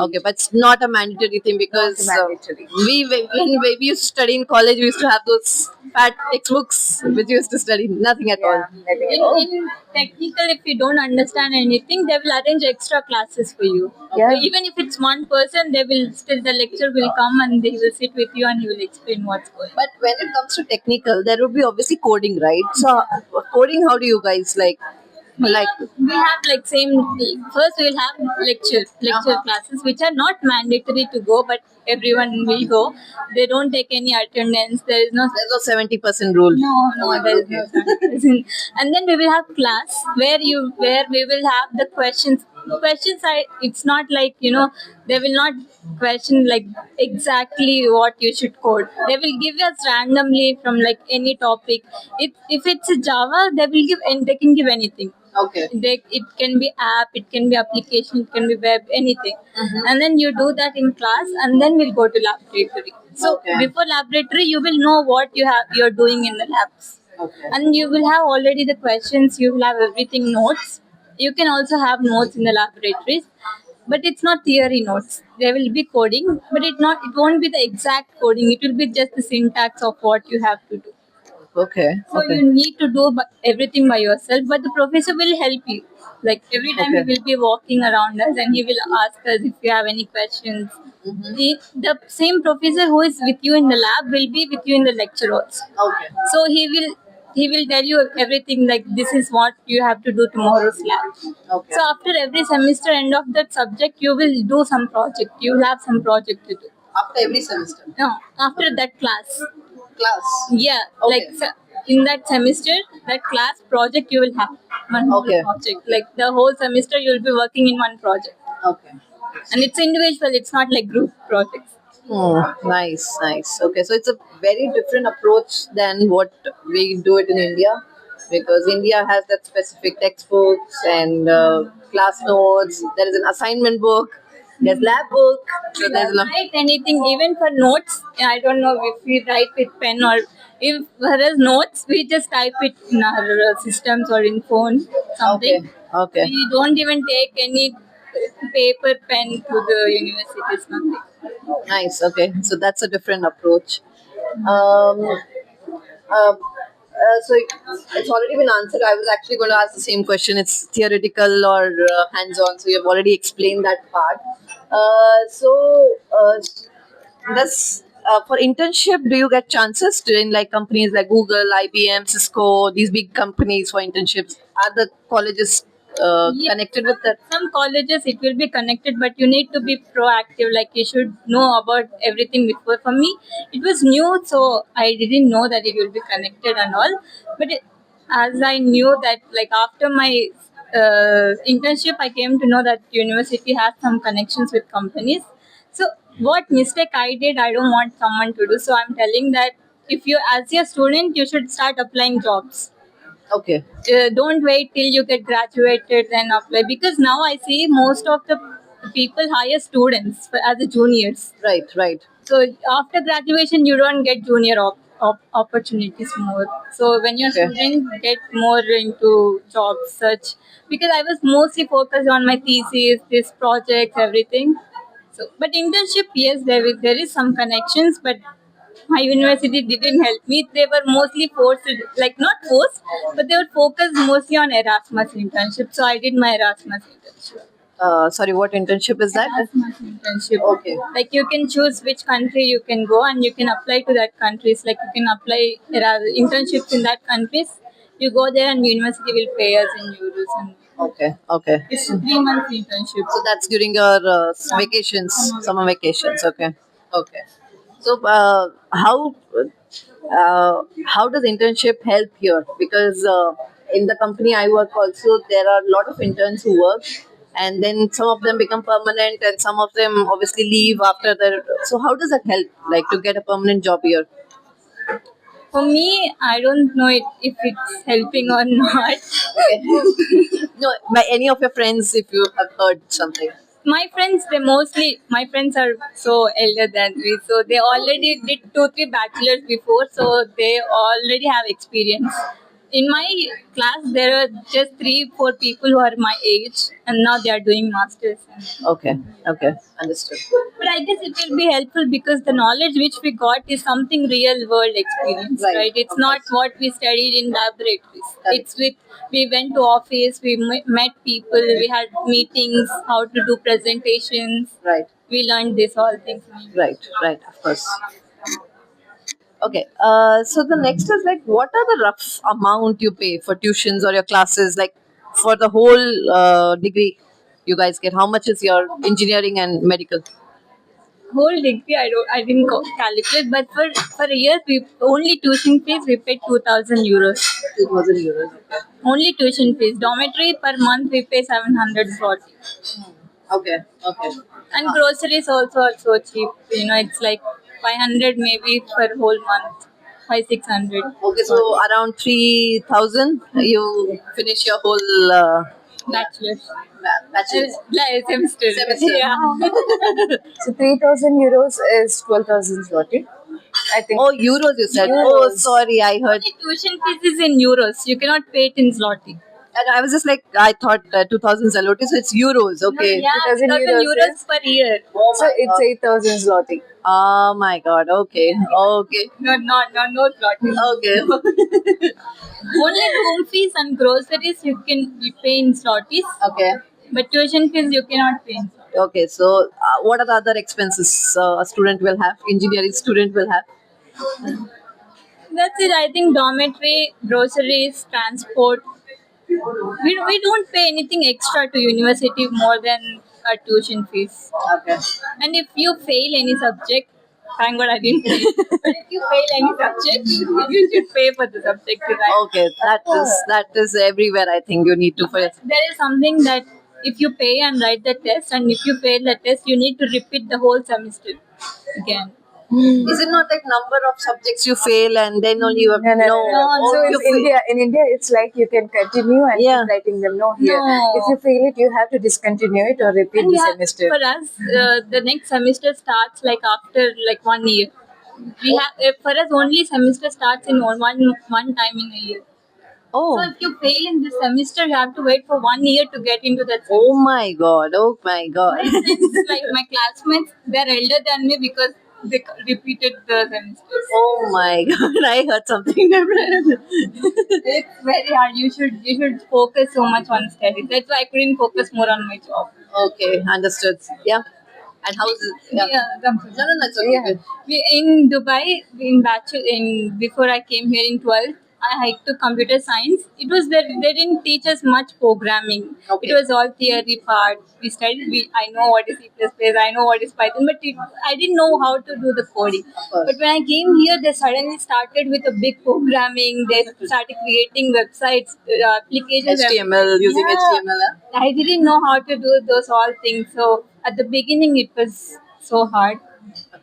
Okay, but it's not a mandatory thing because Not a mandatory. when we used to study in college, we used to have those fat textbooks which we used to study. Nothing at all. Nothing at all. In technical, if you don't understand anything, they will arrange extra classes for you. Yeah. Even if it's one person, they will still the lecturer will come and they will sit with you and he will explain what's going on. But when it comes to technical, there would be obviously coding, right? So coding, how do you guys like? We have like same. First, we'll have lecture classes which are not mandatory to go, but everyone will go. They don't take any attendance. There is no. There's no 70% rule. No, there is no standardization. And then we will have class where we will have the questions. Questions are, it's not like they will not question like exactly what you should code. They will give us randomly from like any topic. If it's a Java, they will give and they can give anything. Okay. It can be app, it can be application, it can be web, anything. And then you do that in class, and then we'll go to laboratory. So Okay. before laboratory, you will know what you're doing in the labs. Okay. And you will have already the questions, you will have everything notes. You can also have notes in the laboratories, but it's not theory notes. There will be coding, but it won't be the exact coding. It will be just the syntax of what you have to do. Okay. So you need to do everything by yourself, but the professor will help you. Like every time Okay. he will be walking around us and he will ask us if you have any questions. The same professor who is with you in the lab will be with you in the lecture also. Okay. So he will tell you everything like this is what you have to do tomorrow's lab. Okay. So after every semester end of that subject, you will do some project. You will have some project to do. After every semester. No, after that class. Class. Yeah, Okay. like in that semester, that class project you will have. one whole Okay. project. Like the whole semester, you'll be working in one project, Okay. and it's individual. It's not like group projects. Nice, nice. Okay, so it's a very different approach than what we do it in India, because India has that specific textbooks and class notes. There is an assignment book. There's lab book. So We there's a don't lot. write anything, even for notes. I don't know if we write with pen or if whereas notes we just type it in our systems or in phone Okay. something. Okay. We don't even take any paper pen to the universities. Nothing. Nice. Okay. So that's a different approach. Um, so it's already been answered. I was actually going to ask the same question. It's theoretical or hands-on. So you've already explained that part. Does for internship, do you get chances to in like companies like Google, IBM, Cisco, these big companies for internships? Are the colleges Yeah, connected with that? some colleges it will be connected, but you need to be proactive. Like you should know about everything before. For me, it was new, so I didn't know that it will be connected and all. But as I knew that, like after my internship, I came to know that university has some connections with companies. So what mistake I did, I don't want someone to do. So I'm telling that if you, as a student, you should start applying jobs. Okay. Don't wait till you get graduated then apply, because now I see most of the people hire students as a juniors. Right. Right. So after graduation, you don't get junior opportunities more. So when you're Okay. student, get more into job search, because I was mostly focused on my thesis, this projects, everything. So, but internship, yes, there is some connections, but my university didn't help me. They were mostly forced, like not forced, but they were focused mostly on Erasmus internship. So I did my Erasmus internship. Sorry, what internship is that? Erasmus internship. Okay. Like you can choose which country you can go and you can apply to that countries. Like you can apply internships in that countries. You go there and university will pay us in euros, and Okay. Okay. it's a 3 months internship. So that's during your vacations, summer vacations. Okay. Okay. So how does internship help here? Because in the company I work also, there are a lot of interns who work, and then some of them become permanent, and some of them obviously leave after their. So how does that help, like to get a permanent job here? For me, I don't know if it's helping or not. Okay. No, by any of your friends, if you have heard something. My friends, my friends are so elder than me, so they already did 2 3 bachelors before, so they already have experience. In my class there are just 3 4 people who are my age, and now they are doing masters. Okay. Okay. Understood. But I guess it will be helpful because the knowledge which we got is something real world experience, Right. right? It's Of not course. what we studied in laboratories. Correct. It's with, we went to office, we met people, we had meetings, how to do presentations. Right. We learned this all things. Right. Right. Of course. Okay. So the next is like, what are the rough amount you pay for tuitions or your classes? Like for the whole degree, you guys get how much is your engineering and medical? Whole degree, I didn't calculate, but for a year, we only tuition fees we paid 2,000 euros. 2,000 euros. Only tuition fees. Dormitory per month we pay 700 zloty. Okay. Okay. And groceries also are so cheap. You know, it's like 500 maybe per whole month. 5 600. Okay. So around 3,000, you finish your whole Bachelor's. bachelor's. Semester. Semester. Yeah. So 3,000 euros is 12,000 zloty. I think. Oh, euros you said. Oh, Euros. sorry, I heard. Only tuition fees is in euros. You cannot pay it in zloty. And I was just like, I thought 2,000 zloty, so it's euros. Okay. Yeah, 2,000 2,000 euros, euros per year. Oh So my it's God. 8,000 zloty. Oh my God. Okay. Okay. No zloty. Okay. Only room fees and groceries you pay in zlotys, Okay. but tuition fees you cannot pay in zlotys. Okay. So, what are the other expenses a student will have? Engineering student will have. That's it. I think dormitory, groceries, transport. We don't pay anything extra to university more than our tuition fees. Okay. And if you fail any subject, thank God I didn't pay. But if you fail any subject, you should pay for the subject to write. Okay, that is everywhere. I think you need to for There is something that if you pay and write the test, and if you fail the test, you need to repeat the whole semester again. Is it not like number of subjects you fail and then only you have No. So you in India, it's like you can continue and Yeah. keep writing them. No, here, No. if you fail it, you have to discontinue it or repeat And the yeah, semester. for us, the next semester starts like after like 1 year. We have for us only semester starts in one time in a year. So Oh, if you fail in this semester, you have to wait for 1 year to get into that semester. oh my God, oh my God. It's like my classmates, they're elder than me because they repeated the semesters. Oh my God, I heard something different. It's very hard. You should focus so much on studies. That's why I couldn't focus more on my job. Okay, understood. Yeah. And how is it? Yeah. No, no, that's okay. Yeah. Good. In Dubai, before I came here in 12th, I took computer science. It was that they didn't teach us much programming. Okay. It was all theory part. We studied. I know what is C++. I know what is Python, but I didn't know how to do the coding. course. But when I came here, they suddenly started with a big programming. They started creating websites, applications. HTML, using Yeah. HTML. Huh? I didn't know how to do those all things. So at the beginning, it was so hard.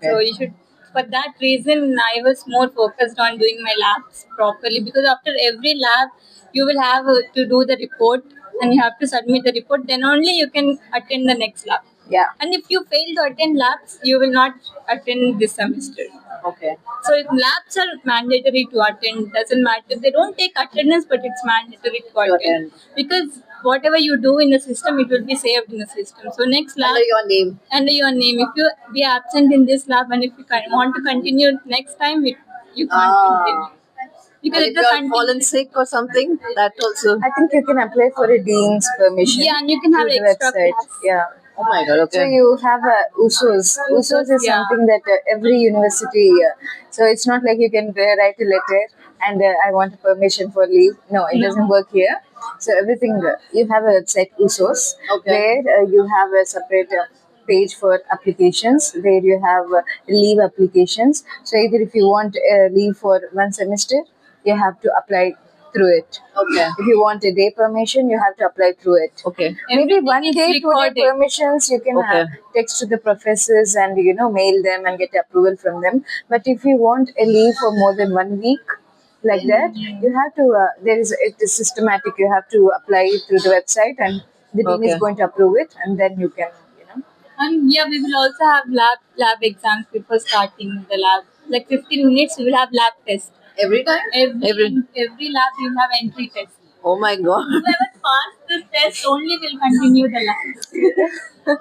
So you should. For that reason, I was more focused on doing my labs properly because after every lab, you will have to do the report and you have to submit the report. Then only you can attend the next lab. Yeah. And if you fail to attend labs, you will not attend this semester. Okay. So if labs are mandatory to attend, doesn't matter. They don't take attendance, but it's mandatory to attend attend. because whatever you do in the system, it will be saved in the system. So next lab Under your name. under your name. If you be absent in this lab and if you want to continue next time, you can't continue. Because And if it's you a are continu- fallen sick or something, that also. I think you can apply for a dean's permission. Yeah, and you can have through the extra website. class. Yeah. Oh my God. So Okay. you have USOs. USOs is Yeah. something that every university. So it's not like you can write a letter and I want permission for leave. No, it doesn't work here. So everything you have a website USOs Okay. where you have a separate page for applications. There you have leave applications. So either if you want leave for one semester, you have to apply through it. Okay. If you want a day permission, you have to apply through it. Okay. Maybe Everything one is day, 2 day recorded. permissions you can Okay. text to the professors and mail them and get approval from them. But if you want a leave for more than 1 week, like that, you have to. It is systematic. You have to apply it through the website, and the dean Okay. is going to approve it, and then you can. And yeah, we will also have lab exams before starting the lab. Like 15 minutes, we will have lab test. Every time? Every lab you have entry test. Oh my God. Whoever passed this test only will continue the lab.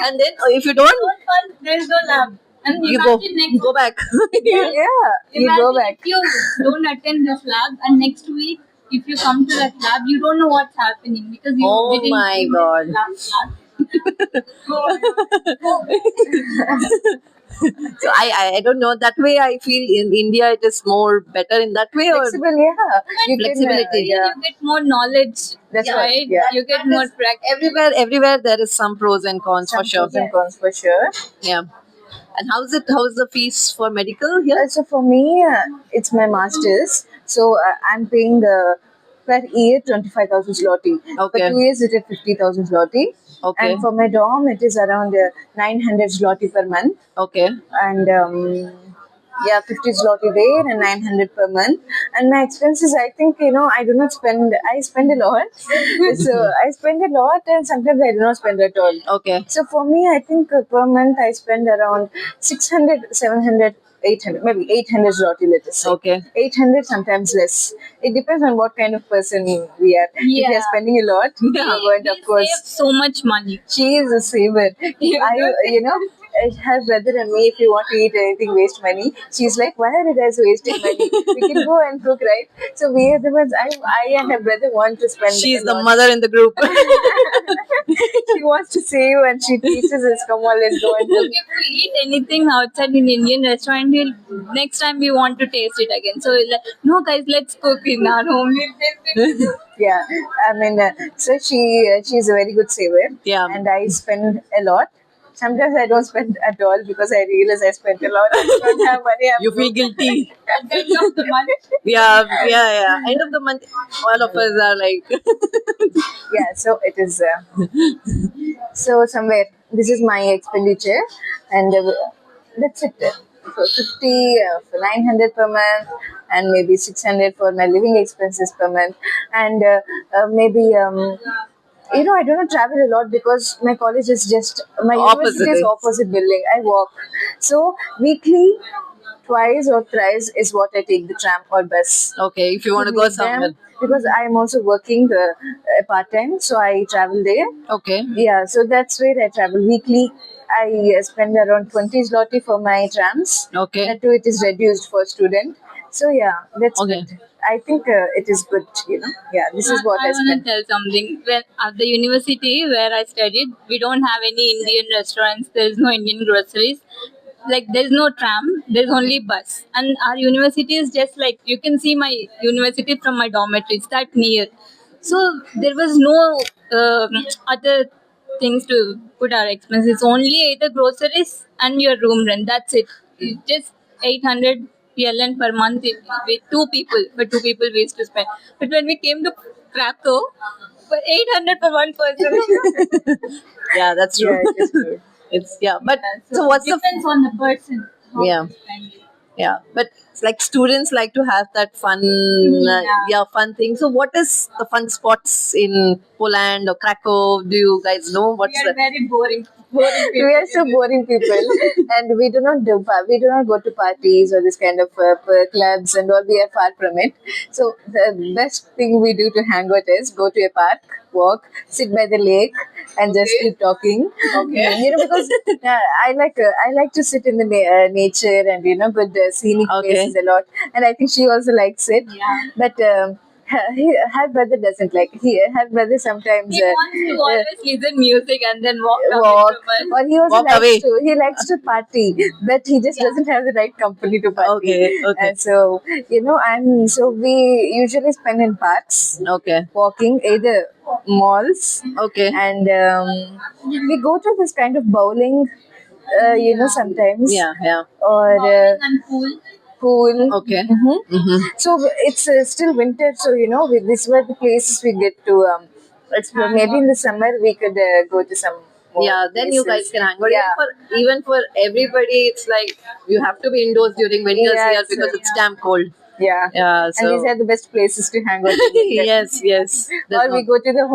And then if you don't, Don't pass, there is no lab. And you go imagine next go back. Yeah, you imagine go back. if you don't attend this lab and next week if you come to that lab, you don't know what's happening because you Oh didn't my do this God. last class. So I don't know. That way I feel in India it is more better in that way or Flexible, yeah. You can, Flexibility. yeah. You get more knowledge, That's right? right, yeah. You get more practice. everywhere there is some pros and cons for Some sure. pros and cons for sure. Yeah. And how's the fees for medical here? So for me, it's my master's. So I'm paying per year 25,000 zloty. Okay. For 2 years, it is 50,000 zloty. Okay. And for my dorm, it is around 900 zloty per month. Okay. And 50 zloty there and 900 per month. And my expenses, I think, I do not spend, I spend a lot. So I spend a lot and sometimes I do not spend at all. Okay. So for me, I think per month I spend around 600, 700, 800, maybe 800 zloty, let us say. Okay. 800, sometimes less. It depends on what kind of person we are. If we are Yeah. spending a lot, we are going to, of We course, save so much money. she is a saver. Her brother and me, if we want to eat anything, waste money. She's like, why are you guys wasting money? We can go and cook, right? So we are the ones, I and her brother want to spend She's a the lot. mother in the group. She wants to save and she teaches us, come on, let's go and cook. If we eat anything outside in Indian restaurant, next time we want to taste it again. So we're like, no guys, let's cook in our home. We'll taste it. Yeah, I mean, so she's a very good saver. Yeah. And I spend a lot. Sometimes I don't spend at all because I realize I spent a lot. I don't have money. You feel guilty. At the end of the month, Yeah. End of the month, all of us are like, Yeah, so it is. So somewhere this is my expenditure, and that's it. So 50 for 900 per month, and maybe 600 for my living expenses per month, and maybe. I do not travel a lot because my college is just my university is Opposite. opposite building. I walk, so weekly twice or thrice is what I take the tram or bus okay, if you want to to go meet somewhere. them because I am also working part time, so I travel there. Okay. Yeah, so that's where I travel weekly. I spend around 20 zloty for my trams. Okay. That too, it is reduced for student. So yeah, that's Okay. good. I think it is good. Yeah, this is what I I want spend. to tell something. When at the university where I studied, we don't have any Indian restaurants. There is no Indian groceries. Like there's no tram. There's only bus. And our university is just like you can see my university from my dormitory. It's that near. So there was no other things to put our expenses. Only either groceries and your room rent. That's it. It's just 800 PLN per month with two people. For two people we used to spend. But when we came to Krakow, for 800 for one person. Yeah, that's true. Yeah, it is good. It's but so what's the depends on the person. how Yeah. to spend it. yeah? But it's like students like to have that fun, fun thing. So what is the fun spots in Poland or Krakow? Do you guys know what's We are the? very boring people. We are so boring people, and we do not go to parties or this kind of clubs and all. We are far from it. So the best thing we do to hang out is go to a park, walk, sit by the lake, and just Okay. keep talking. Okay. Because I like to sit in the nature and good scenic Okay. places a lot, and I think she also likes it. Yeah. But her brother doesn't like. Her brother sometimes He wants to always listen music and then walk away walk, from us. or he also Walk likes away. to party, but he just doesn't have the right company to party. Okay. And so we usually spend in parks, Okay. walking either malls, Okay. and we go to this kind of bowling. Sometimes, Yeah. or And pool. pool. Okay. So it's still winter, so these were the places we get to explore. Maybe in the summer we could go to some. More Yeah, then you guys places. can hang out. Yeah. Even for everybody, it's like you have to be indoors during winters Yes. here because it's damn cold. Yeah. Yeah, And so these are the best places to hang out. in winter. yes. There's Or we no- go to the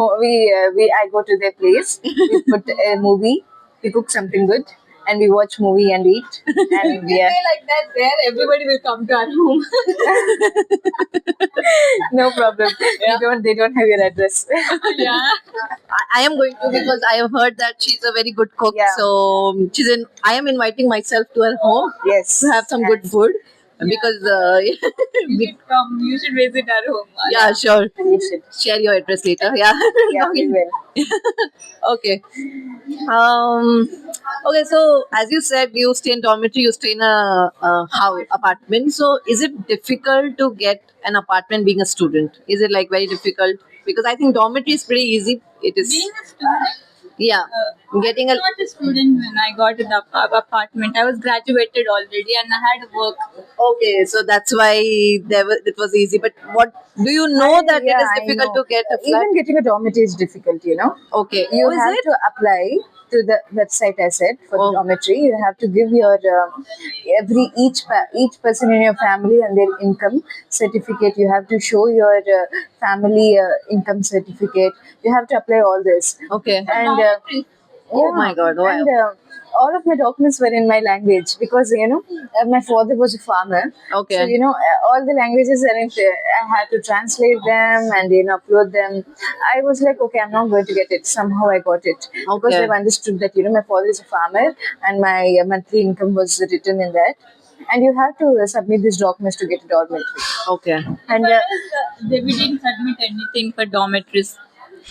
I go to their place. We put a movie. We cook something good, and we watch movie and eat. And yeah, Like that, there everybody will come to our home. no problem. They don't have your address. Yeah. I am going to because I have heard that she's a very good cook. Yeah. So I am inviting myself to her home Yes. to have some good food because You should come. You should visit our home. yeah, sure. You should. Share your address later. Yeah. Yeah, we will. Okay. Okay. So as you said, you stay in dormitory. You stay in a house apartment. So is it difficult to get an apartment being a student? Is it like very difficult? Because I think dormitory is pretty easy. It is. Being a student, Yeah. Getting I a. was not a student when I got in the apartment. I was graduated already and I had work. Okay, so that's why it was easy. But what do you know that it is I difficult know. to get a flat? Even getting a dormitory is difficult. Okay, You is have it? to apply to the website I said for Oh. the dormitory. You have to give your each person in your family and their income certificate. You have to show your family income certificate. You have to apply all this. Okay. And Oh my God, wow. And all of my documents were in my language because my father was a farmer. Okay. So all the languages are in. I had to translate them and upload them. I was like, okay, I'm not going to get it. Somehow I got it because Okay. I've understood that my father is a farmer and my monthly income was written in that. And you have to submit these documents to get a dormitory. Okay. And We didn't submit anything for dormitories.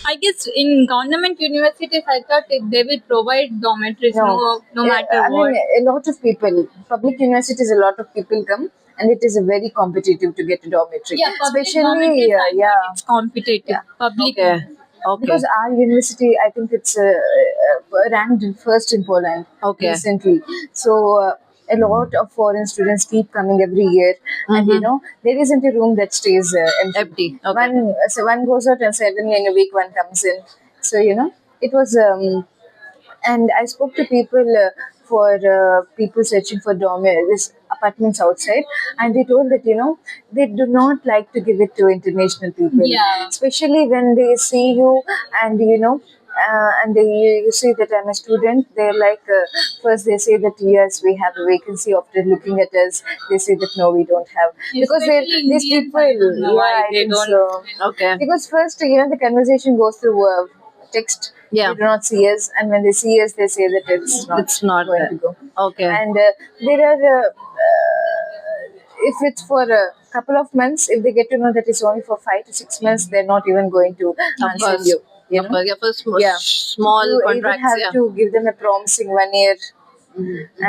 I guess in government universities, I thought they will provide dormitories no matter I what. mean, a lot of people, public universities, a lot of people come, and it is a very competitive to get a dormitory. Yeah, public Especially, dormitories, I thought yeah. it's competitive. Public, Okay. Okay. Because our university, I think it's ranked first in Poland Okay. recently. So a lot of foreign students keep coming every year, and there isn't a room that stays empty. Empty. Okay. One goes out, and suddenly in a week one comes in. So it was. And I spoke to people for people searching for this apartments outside, and they told that they do not like to give it to international people, Yeah. especially when they see you and and you see that I'm a student. They're like, first they say that yes, we have a vacancy. After looking at us, they say that no, we don't have, because Especially these Indians, people, I don't know why I they think don't. so. Okay. Because first, the conversation goes through text. Yeah. They do not see us, and when they see us, they say that it's not going there. to go. Okay. And there are, if it's for a couple of months, if they get to know that it's only for 5 to 6 months, they're not even going to Of answer course. you. You Of know? course. Yeah, for Yeah. small You even contracts. have Yeah. to give them a promising 1 year.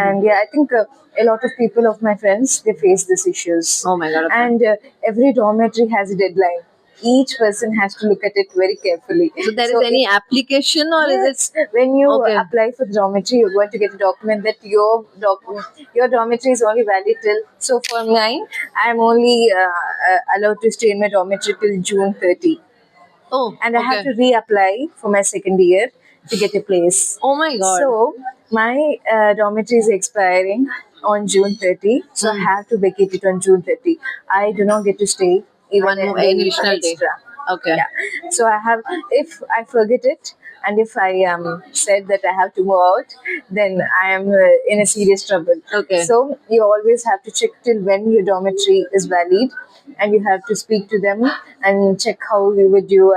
And yeah, I think a lot of people of my friends, they face these issues. Oh my God, okay. And every dormitory has a deadline. Each person has to look at it very carefully. So there is any application or is it? When you Okay. apply for the dormitory, you're going to get a document that your dormitory is only valid till. So for mine, I'm only allowed to stay in my dormitory till June 30, Oh. and I have Okay. to reapply for my second year to get a place. Oh my God. So my dormitory is expiring on June 30, so I have to vacate it on June 30. I do not get to stay even One a more day additional day. extra. Okay. Yeah. So I have, if I forget it, and if I said that I have to move out, then I am in a serious trouble. Okay. So you always have to check till when your dormitory is valid, and you have to speak to them and check how would you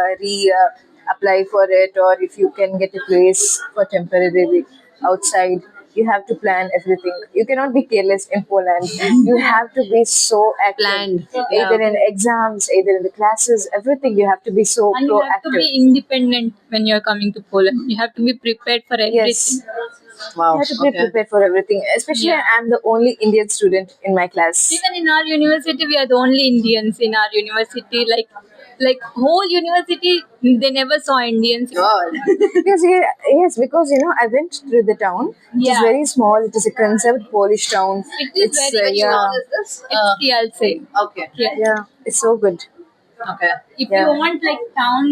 apply for it, or if you can get a place for temporarily outside. You have to plan everything. You cannot be careless in Poland. You have to be so active. Planned. Either in exams, either in the classes, everything. You have to be so And you have to proactive. be independent when you're coming to Poland. You have to be prepared for everything. Yes, Wow. you have to be Okay. prepared for everything. Especially, Yeah. I'm the only Indian student in my class. Even in our university, we are the only Indians in our university. Like whole university, they never saw Indians. God. Yes, because I went to the town. It is Yeah. very small. It is a conserved Polish town. It is It's, very yeah, small. This? It's TLC. Okay. yeah, it's so good. Okay. If Yeah. you want like town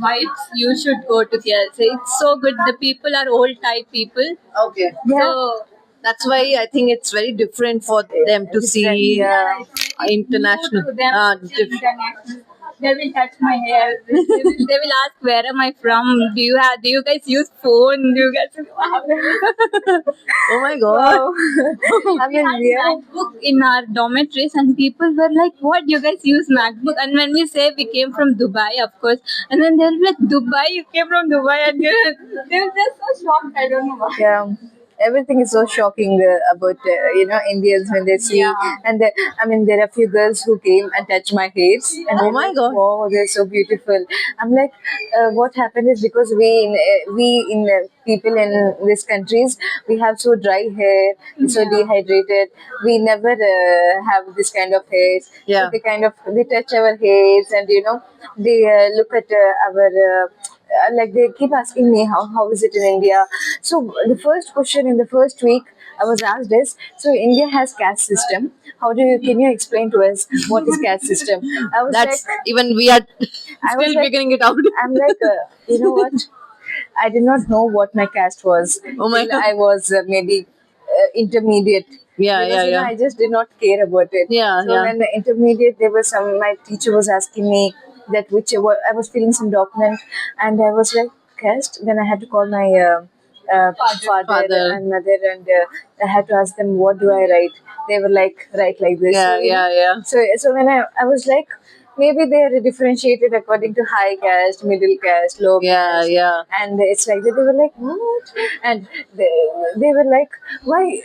vibes, you should go to TLC. It's so good. The people are old type people. Okay. Yeah. So That's why I think it's very different for them to see Yeah. international. to them, international. They will touch my hair. They will ask where am I from? Do you guys use phone? Do you guys Oh my God. I we mean, had yeah. MacBook in our dormitories, and people were like, "What? You guys use MacBook?" And when we say we came from Dubai, of course, and then they're like, "Dubai? You came from Dubai?" And they were just so shocked. I don't know why. Yeah, everything is so shocking about Indians when they see. Yeah. And I mean, there are few girls who came and touched my hairs, and Oh they're my like, God. wow, they're so beautiful. I'm like, what happened is because we in people in these countries, we have so dry hair, so dehydrated. We never have this kind of hairs. Yeah. So they touch our hairs, and they look at our. Like they keep asking me how is it in India. So the first question in the first week I was asked is, so India has caste system. Can you explain to us what is caste system? I was That's like, even we are I was still like- figuring it out. I'm like, you know what? I did not know what my caste was. Oh my till God. I was maybe intermediate. Yeah, Because, yeah. I just did not care about it. Yeah, So yeah. when the intermediate, there was my teacher was asking me that I was filling some document, and I was like, caste. Then I had to call my father and mother, and I had to ask them, what do I write? They were like, write like this. Yeah, So, you know, yeah. So when I was like, maybe they are differentiated according to high caste, middle caste, low Yeah, caste. yeah. And it's like that. They were like, what? And they were like, why?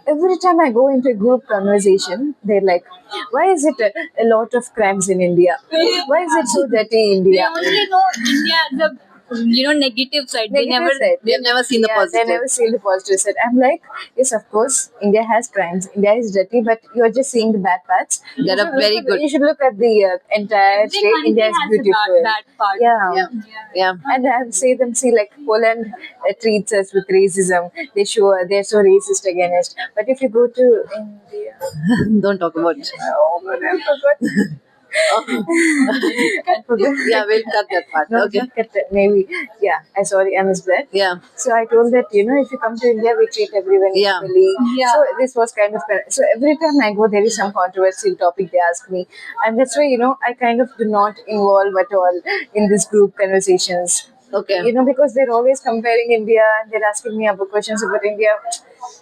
Every time I go into a group conversation, they're like, why is it a lot of crimes in India? Why is it so dirty in They India? only know India as a negative side. They never. Negative side. They've never seen the Yeah, positive. they never see the positive side. I'm like, yes, of course, India has crimes. India is dirty, but you're just seeing the bad parts. That You are should look very at- good. You should look at the entire Every state. country India is has a beautiful. bad part. Yeah. Yeah. Yeah. And I say them, see, like Poland treats us with racism. They're so racist against. But if you go to India, Don't talk about. oh, but I forgot. I forgot. Yeah, we'll cut that part. No, Okay. not cut that. Maybe. Yeah. I missed that. Yeah. So I told that, if you come to India, we treat everyone Yeah. equally. Yeah. So this was kind of, so every time I go, there is some controversial topic they ask me. And that's why, I kind of do not involve at all in this group conversations. Okay. Because they're always comparing India and they're asking me about questions about India.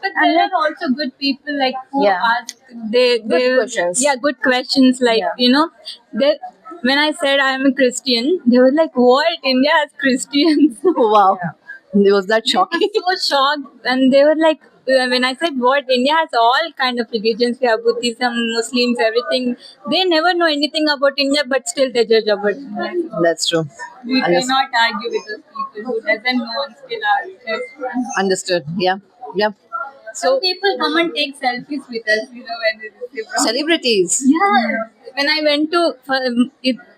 But there are also good people like who Yeah. ask they questions. Yeah, good questions like Yeah. they when I said I am a Christian, they were like, "What? India has Christians?" Wow. Was that shocking? So shocked, and they were like, when I said what India has all kind of religions, we have Buddhism, Muslims, everything. They never know anything about India, but still they judge about India. That's true. We Understood. cannot argue with those people who doesn't know and still argue. Understood. Yeah. Yeah. Some people come and take selfies with us, when they receive from- Celebrities. Yeah. When I went to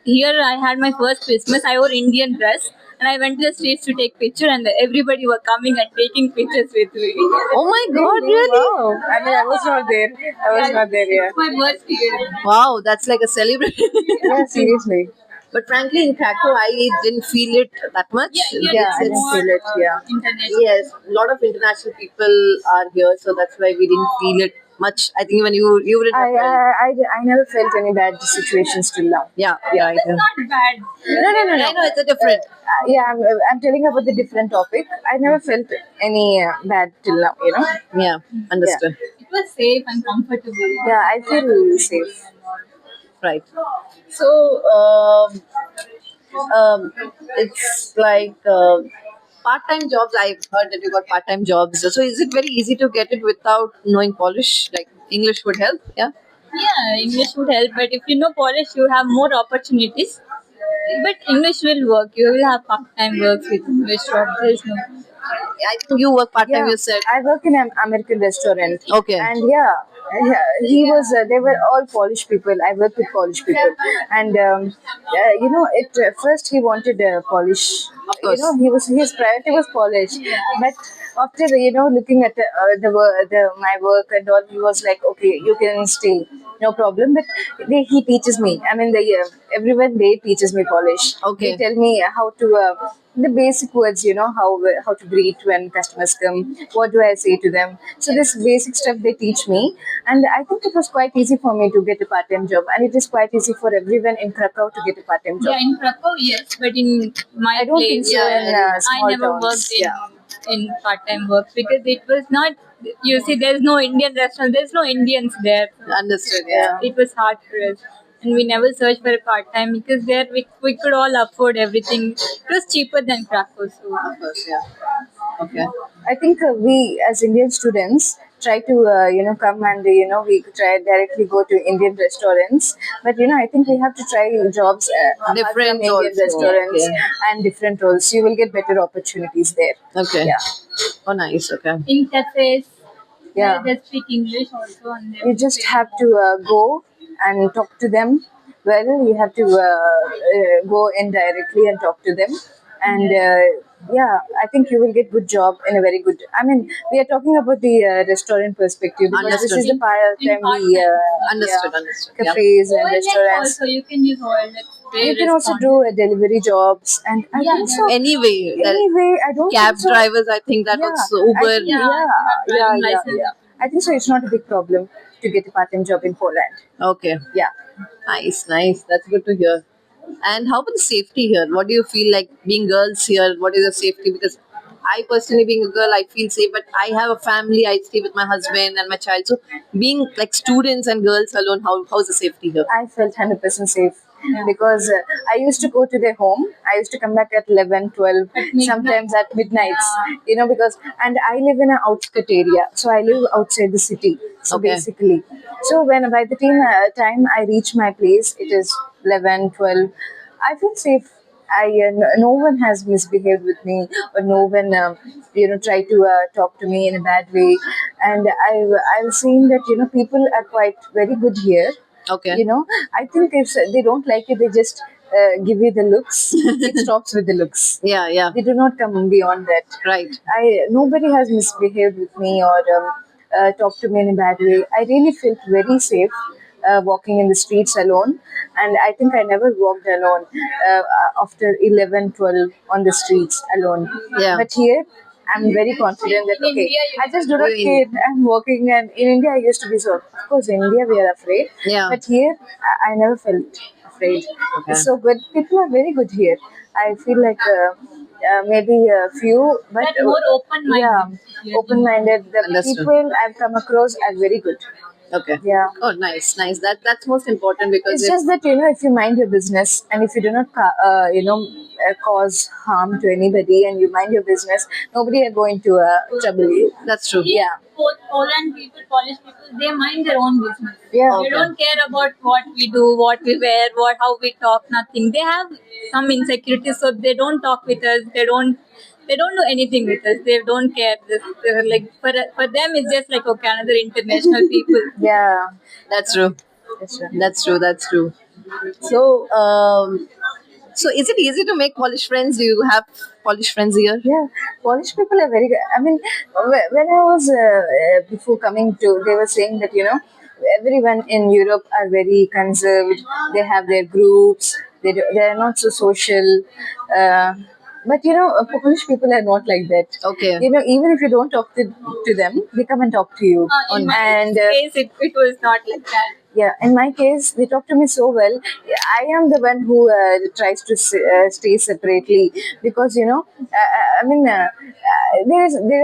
here, I had my first Christmas. I wore Indian dress, and I went to the streets to take picture, and everybody were coming and taking pictures with me. Oh my God! Really? Wow. I mean, I was not there. I was not there, yeah. It's my birthday. Wow, that's like a celebration. Yeah, seriously. But frankly, in Krakow, I didn't feel it that much. Yeah, I didn't feel it, yeah. International. Yes, a lot of international people are here, so that's why we didn't feel it much. I think even you didn't. I, have felt- I never felt any bad situations till now. yeah, yeah, I It's do. not bad. No. I know it's a different. Yeah, I'm telling about the different topic. I never felt any bad till now, Yeah, understood. It was safe and comfortable. Yeah, I feel safe. Right. So, it's like part-time jobs. I've heard that you got part-time jobs. So, is it very easy to get it without knowing Polish? Like English would help. Yeah. Yeah, English would help, but if you know Polish, you have more opportunities. But English will work. You will have part-time works with English jobs. There is no. I think you work part-time. Yeah, You said. I work in an American restaurant. Okay. And he was. They were all Polish people. I worked with Polish people, and first he wanted Polish. Of course. His priority was Polish, but after looking at my work and all, he was like, okay, you can stay, no problem. But he teaches me. I mean, everyone they teaches me Polish. Okay. They tell me how to. The basic words, how to greet when customers come, what do I say to them. So this basic stuff they teach me, and I think it was quite easy for me to get a part-time job, and it is quite easy for everyone in Krakow to get a part-time job. Yeah, in Krakow, yes, but in my I don't place, think so in I small never towns. worked Yeah. in part-time work because it was not. You see, there's no Indian restaurant. There's no Indians there. Understood. Yeah. It was hard for us, and we never searched for a part-time because there we could all afford everything. It was cheaper than Krakow, so. Of course. Yeah. Okay. I think we as Indian students try to come and we try directly go to Indian restaurants, but I think we have to try jobs apart Different from Indian also, restaurants okay. and different roles. You will get better opportunities there. Okay. Yeah. Oh, nice. Okay. In cafes, Yeah. they speak English also, and they You just have to go and talk to them. Well, you have to go in directly and talk to them, and I think you will get good job in a very good. I mean, we are talking about the restaurant perspective because this is Understood. the part In time we Understood. Understood. Yeah. cafes and OLX restaurants. also, you can use OLX. They You can also respond. do delivery jobs, and I Yeah, think so. Anyway, Anyway, I don't cab think so. drivers. I think that was I Uber. think- Yeah, driving license. I think so. It's not a big problem to get a part-time job in Poland. Okay. Yeah. Nice, nice. That's good to hear. And how about the safety here? What do you feel like being girls here? What is the safety? Because I personally, being a girl, I feel safe, but I have a family. I stay with my husband and my child. So, being like students and girls alone, how's the safety here? I felt 100% safe because I used to go to their home. I used to come back at 11, 12, midnight. sometimes at midnights, and I live in an outskirt area. So I live outside the city. So Okay. basically, by the time I reach my place, it is 11, 12. I feel safe. no one has misbehaved with me, or no one tried to talk to me in a bad way. And I've seen that people are quite very good here. Okay. I think if they don't like you, they just give you the looks. It stops with the looks. Yeah, yeah. They do not come beyond that. Right. Nobody has misbehaved with me or talked to me in a bad way. I really felt very safe walking in the streets alone, and I think I never walked alone after 11, 12 on the streets alone. Yeah. But here, I'm very confident that okay, I just do not care. I'm walking, and in India, I used to be so. Of course, in India we are afraid. Yeah. But here, I never felt afraid. Okay. So good. People are very good here. I feel like maybe a few, but But more open-minded. yeah, open-minded. The Understood. people I've come across are very good. Okay. Yeah. Oh, nice, nice. That's most important because It's just that if you mind your business and if you do not cause harm to anybody and you mind your business, nobody are going to trouble you. that's true. Yeah. Poland people, Polish people, they mind their own business. Yeah. They Okay. don't care about what we do, what we wear, how we talk, nothing. They have some insecurities, so they don't talk with us. They don't do anything with us. They don't care. They're like for them, it's just like okay, another international people. Yeah. That's true. That's right. That's true. That's true. So, so is it easy to make Polish friends? Do you have Polish friends here? Yeah, Polish people are very good. I mean, when I was before coming to, they were saying that everyone in Europe are very conserved. They have their groups. They are not so social. But Polish people are not like that. Okay. Even if you don't talk to them, they come and talk to you. In my And case, it was not like that. yeah, in my case, they talk to me so well. I am the one who tries to stay separately because there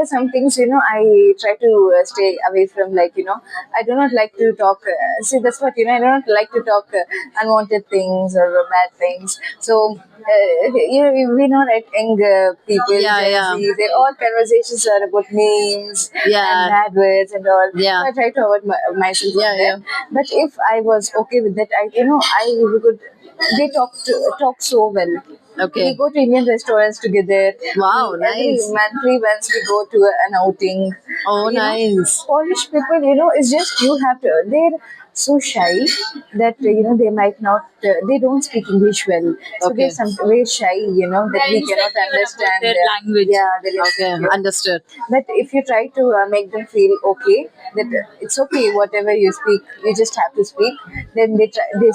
are some things I try to stay away from. Like I do not like to talk. See, that's what I do not like to talk unwanted things or bad things. So we know that young people, Yeah, Gen yeah. Z, they all conversations are about memes Yeah. and bad words and all. Yeah. So I try to avoid myself from Yeah, that. yeah. But if I was okay with that, I would. They talk so well. Okay. We go to Indian restaurants together. Wow, Every nice. monthly once we go to an outing. Oh, You know, nice. Polish people, it's just you have to. They're so shy that they might not. They don't speak English well, so Okay. they're very shy. That They're we cannot insecure about understand their language. Yeah, they're Okay, insecure. understood. But if you try to make them feel okay, that it's okay, whatever you speak, you just have to speak, then they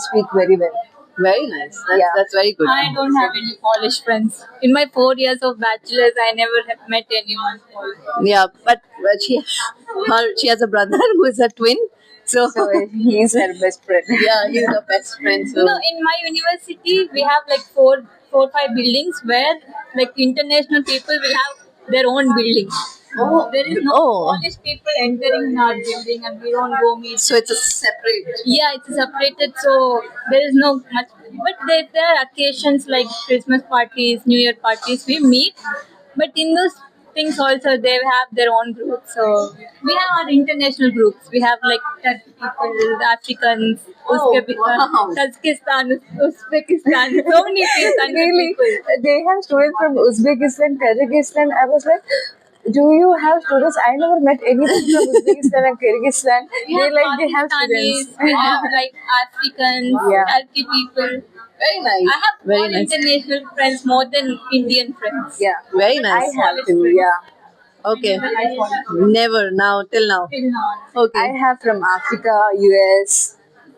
speak very well. Very nice. That's, Yeah. that's very good. I don't have any Polish friends. In my 4 years of bachelor's, I never have met anyone Polish. Yeah, but she has a brother who is a twin. So, So he's her best friend. yeah, he's the best friend. So In my university, we have like four, 5 buildings where like international people will have their own building. There is no Oh. Polish people entering in our building, and we don't go meet. so it's a separate. Yeah, it's separated, so there is no much. But there are occasions like Christmas parties, New Year parties, we meet. But in those things also, they have their own groups. So we have our international groups. We have like Turkish people, Africans, wow. Tajikistan, Uzbekistan, so many people. Really, they have students from Uzbekistan, Kazakhstan. I was like, do you have students? I never met anyone from Uzbekistan and Kyrgyzstan. We have They have Pakistanis, students. we have like Africans, Yeah. Turkey people. Very nice. I have Very more nice. international friends more than Indian friends. Yeah, Very I nice. have to. Yeah, Okay. I follow Never now till now. till now. Okay. I have from Africa, US,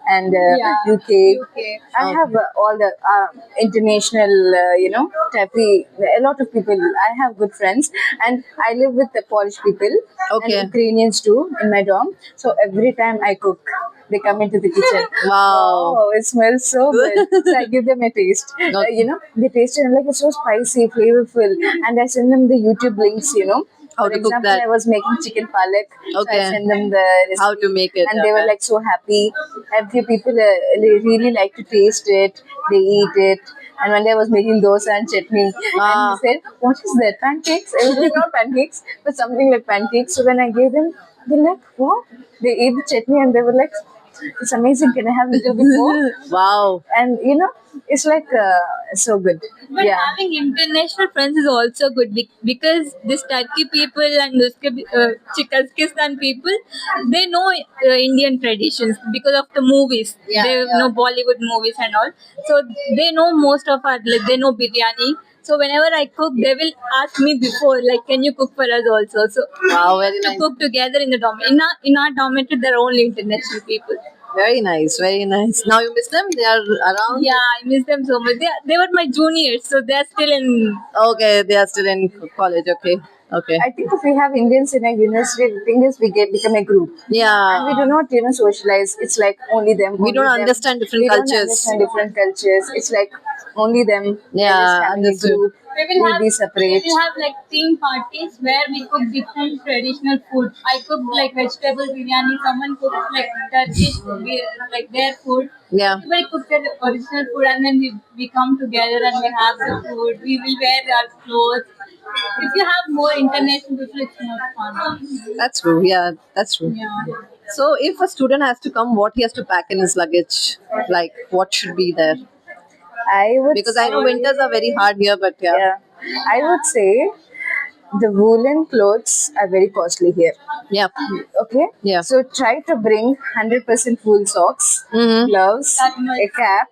and Yeah, UK. UK. I have all the international, a lot of people. I have good friends, and I live with the Polish people Okay. and Ukrainians too in my dorm. So every time I cook, they come into the kitchen. Wow. Oh, it smells so good. So I give them a taste. Okay. They taste it and like it's so spicy, flavorful, and I send them the YouTube links. How For to cook example, that. I was making chicken palak. So Okay. I send them the recipe. How to make it, And they were okay. like so happy. A few people they really like to taste it. They eat it. And one day I was making dosa and chutney. And Ah. he said, "What is that? Pancakes?" I was like, "Not pancakes, but something like pancakes." So when I gave them, they're like, "What?" They ate the chutney and they were like, "It's amazing. Can I have a little bit more?" Wow. And it's like so good. But Yeah. having international friends is also good because this Turkey people and Kazakhstan people, they know Indian traditions because of the movies. Yeah, They yeah. know Bollywood movies and all. So they know most of our, like they know biryani. So whenever I cook, they will ask me before, like, can you cook for us also? So Wow, we very used to nice. cook together in the in our dormitory. There are only international people. Very nice, very nice. Now you miss them? They are around? Yeah, I miss them so much. They were my juniors, so they're still in. Okay, they are still in college. Okay, okay. I think if we have Indians in a university, the thing is we become a group. And we Yeah, do not, socialize. It's like only them. we only don't them. understand different We don't cultures. understand different cultures. It's like only them. They're Yeah, just having a understood. group. We'll be We separate. will have like theme parties where we cook different traditional food. I cook like vegetable biryani. Someone cooks like Turkish, like their food. Yeah. Everybody cooks their original food, and then we come together and we have the food. We will wear our clothes. If you have more international people, it's more fun. That's true. Yeah, that's true. Yeah. So, if a student has to come, what he has to pack in his luggage? Like, what should be there? I would Because I know say- winters are very hard here, but yeah. Yeah. I would say the woolen clothes are very costly here. Yeah. Okay? Yeah. So try to bring 100% wool socks, Mhm. gloves, Thermals. a cap,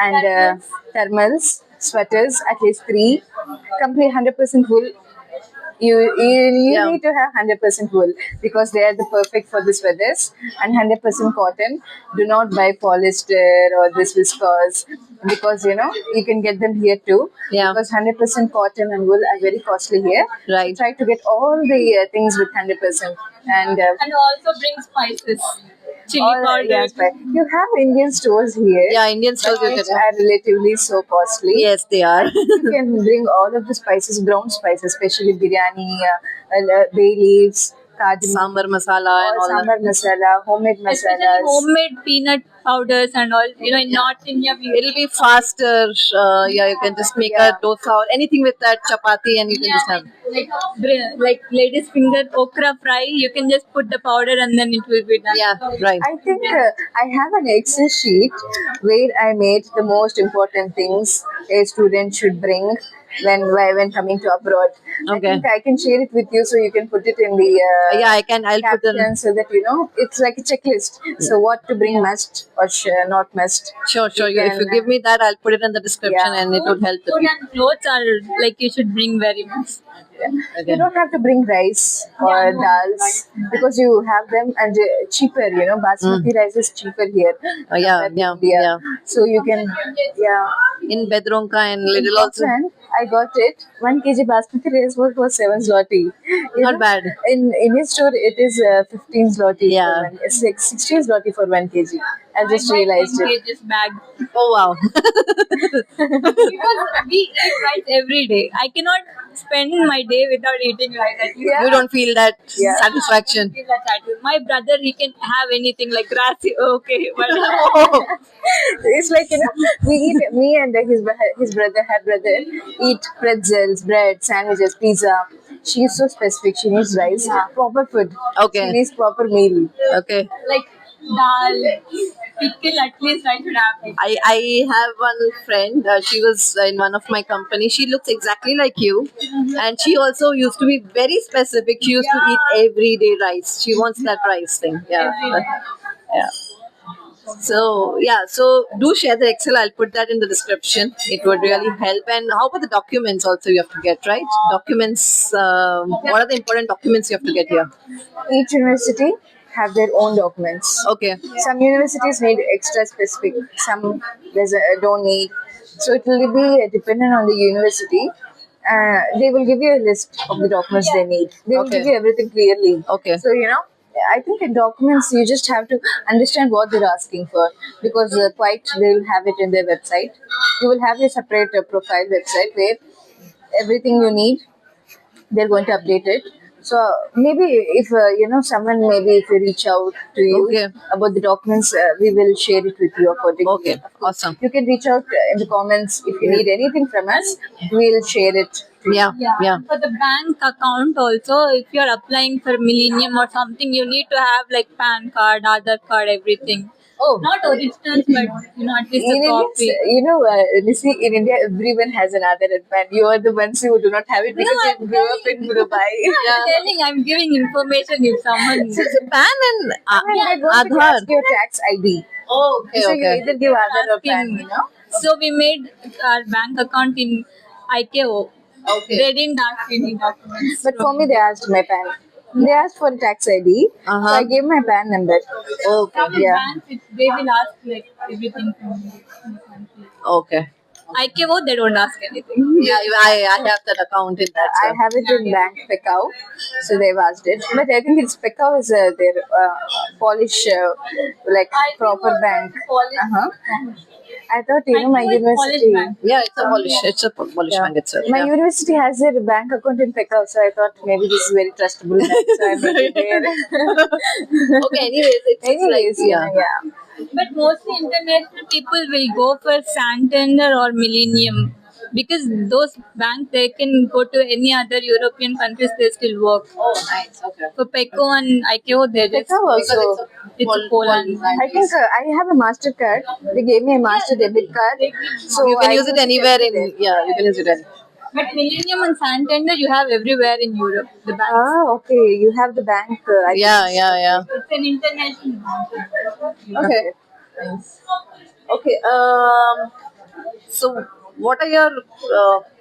and thermals, sweaters, at least 3. Complete 100% wool. You Yeah. need to have 100% wool because they are the perfect for this weathers, and 100% cotton. Do not buy polyester or this viscose because you can get them here too. Yeah. Because 100% cotton and wool are very costly here. Right. Try to get all the things with 100%, and And also bring spices, chili all, powder. yes, but you have Indian stores here. Yeah, Indian stores but you which get. are relatively so costly. Yes, they are. You can bring all of the spices, ground spices, especially biryani, bay leaves, cardamom, Sambar masala and all sambar masala, homemade Especially masalas. homemade peanut powders and all. In North India, It'll be faster. Yeah, you can just make Yeah. a dosa or anything with that chapati, and you can just have. like lady's finger okra fry. You can just put the powder and then it will be done. Yeah, right. I think I have an Excel sheet where I made the most important things a student should bring when coming to abroad. I Okay. think I can share it with you so you can put it in the Yeah, I can. I'll put caption them. so that it's like a checklist. So what to bring must or not must. Sure, sure. You If you can, give me that, I'll put it in the description, Yeah. and it would help the Food people. and clothes are like you should bring very much. You don't have to bring rice or dals because you have them and cheaper. Basmati rice is cheaper here. Yeah, compared to yeah, India. yeah. So you can, In Bedronka and In Little also. Scotland, I got it. 1 kg basmati rice was for 7 zloty. Not bad. In his store, it is 15 zloty. Yeah. 16 zloty for 1 kg. I just I buy realized 10 it. kgs bag Oh wow. because we eat rice every day. I cannot spend my day without eating rice. At least Yeah. You don't feel that Yeah. satisfaction. feel that attitude. My brother, he can have anything like grassy. Okay, but It's like we eat. Me and his brother, her brother, eat pretzels, bread, sandwiches, pizza. She is so specific. She needs rice, proper food. Okay. She needs proper meal. Okay. like dal, pickle at least I should have. Like, I have one friend. She was in one of my companies. She looks exactly like you, and she also used to be very specific. She used to eat everyday rice. She wants that rice thing. Yeah. Every day. Yeah. So yeah, so do share the Excel. I'll put that in the description. It would really help. And how about the documents? Also, you have to get right documents. What are the important documents you have to get here? Each university have their own documents. Okay. Some universities need extra specific. Some don't need. So it will be dependent on the university. They will give you a list of the documents they need. They will Okay. give you everything clearly. Okay. So I think in documents you just have to understand what they're asking for because quite they will have it in their website. You will have a separate profile website where everything you need they're going to update it. So maybe if someone maybe if you reach out to you Okay. about the documents, we will share it with you accordingly. Okay. Awesome. You can reach out in the comments if you need anything from us. We'll share it Yeah, yeah. For the bank account also, if you're applying for Millennium or something, you need to have like PAN card, Aadhaar card, everything. Oh, Not originals, but at least a In India, copy. Lucy, in India, everyone has an Aadhaar and PAN. You are the ones who do not have it because I'm you grew up in Dubai. I'm telling, I'm giving information if someone. So it's a PAN and And they're going to Aadhaar. ask your tax ID. Oh, okay, So you okay. either give Aadhaar or PAN, Asking. So we made our bank account in IKO. Okay. They didn't ask any documents. But for me, they asked my PAN. They asked for tax ID, so Uh-huh. I gave my PAN number. Okay. Some in Yeah. banks, they will ask like everything from the country. Okay. IKO, they don't ask anything. Yeah, I have that account in that. I have it in Bank Pekau, so they've asked it. But I think it's Pekau is their Polish, like proper bank. Uh-huh. I thought my IKO is Polish university. bank. Yeah, it's a Polish Yeah. bank itself. My Yeah. university has their bank account in Pekau, so I thought maybe this is very trustable bank, so I made it there. Okay, anyways, it's Anyways, like, yeah. But mostly international people will go for Santander or Millennium because those banks they can go to any other European countries, they still work. Oh, nice. Okay. For Peko and IKO, they just Pekau also. it's a Poland. I think I have a Mastercard. They gave me a Master debit card, so You can I use it anywhere in. Yeah, you can use it anywhere. But Millennium and Santander you have everywhere in Europe. The banks. Ah, okay. You have the bank. Yeah. It's an international bank. Okay. Nice. Okay. So, what are your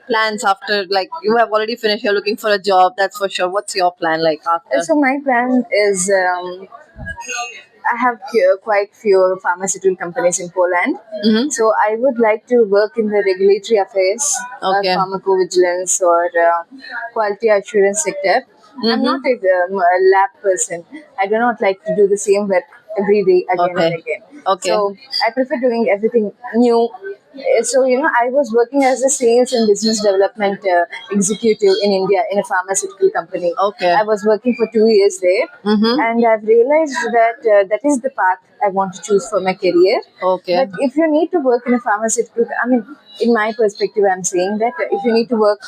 plans after? Like, you have already finished. You're looking for a job. That's for sure. What's your plan like after? So my plan is I have quite few pharmaceutical companies in Poland. Mm-hmm. So I would like to work in the regulatory affairs, Okay. pharmacovigilance, or quality assurance sector. I'm not a lab person. I do not like to do the same work every day again Okay. and again. Okay. So I prefer doing everything new. So I was working as a sales and business development executive in India in a pharmaceutical company. Okay. I was working for 2 years there, and I've realized that that is the path I want to choose for my career. Okay. But if you need to work in a pharmaceutical, in my perspective, I'm saying that if you need to work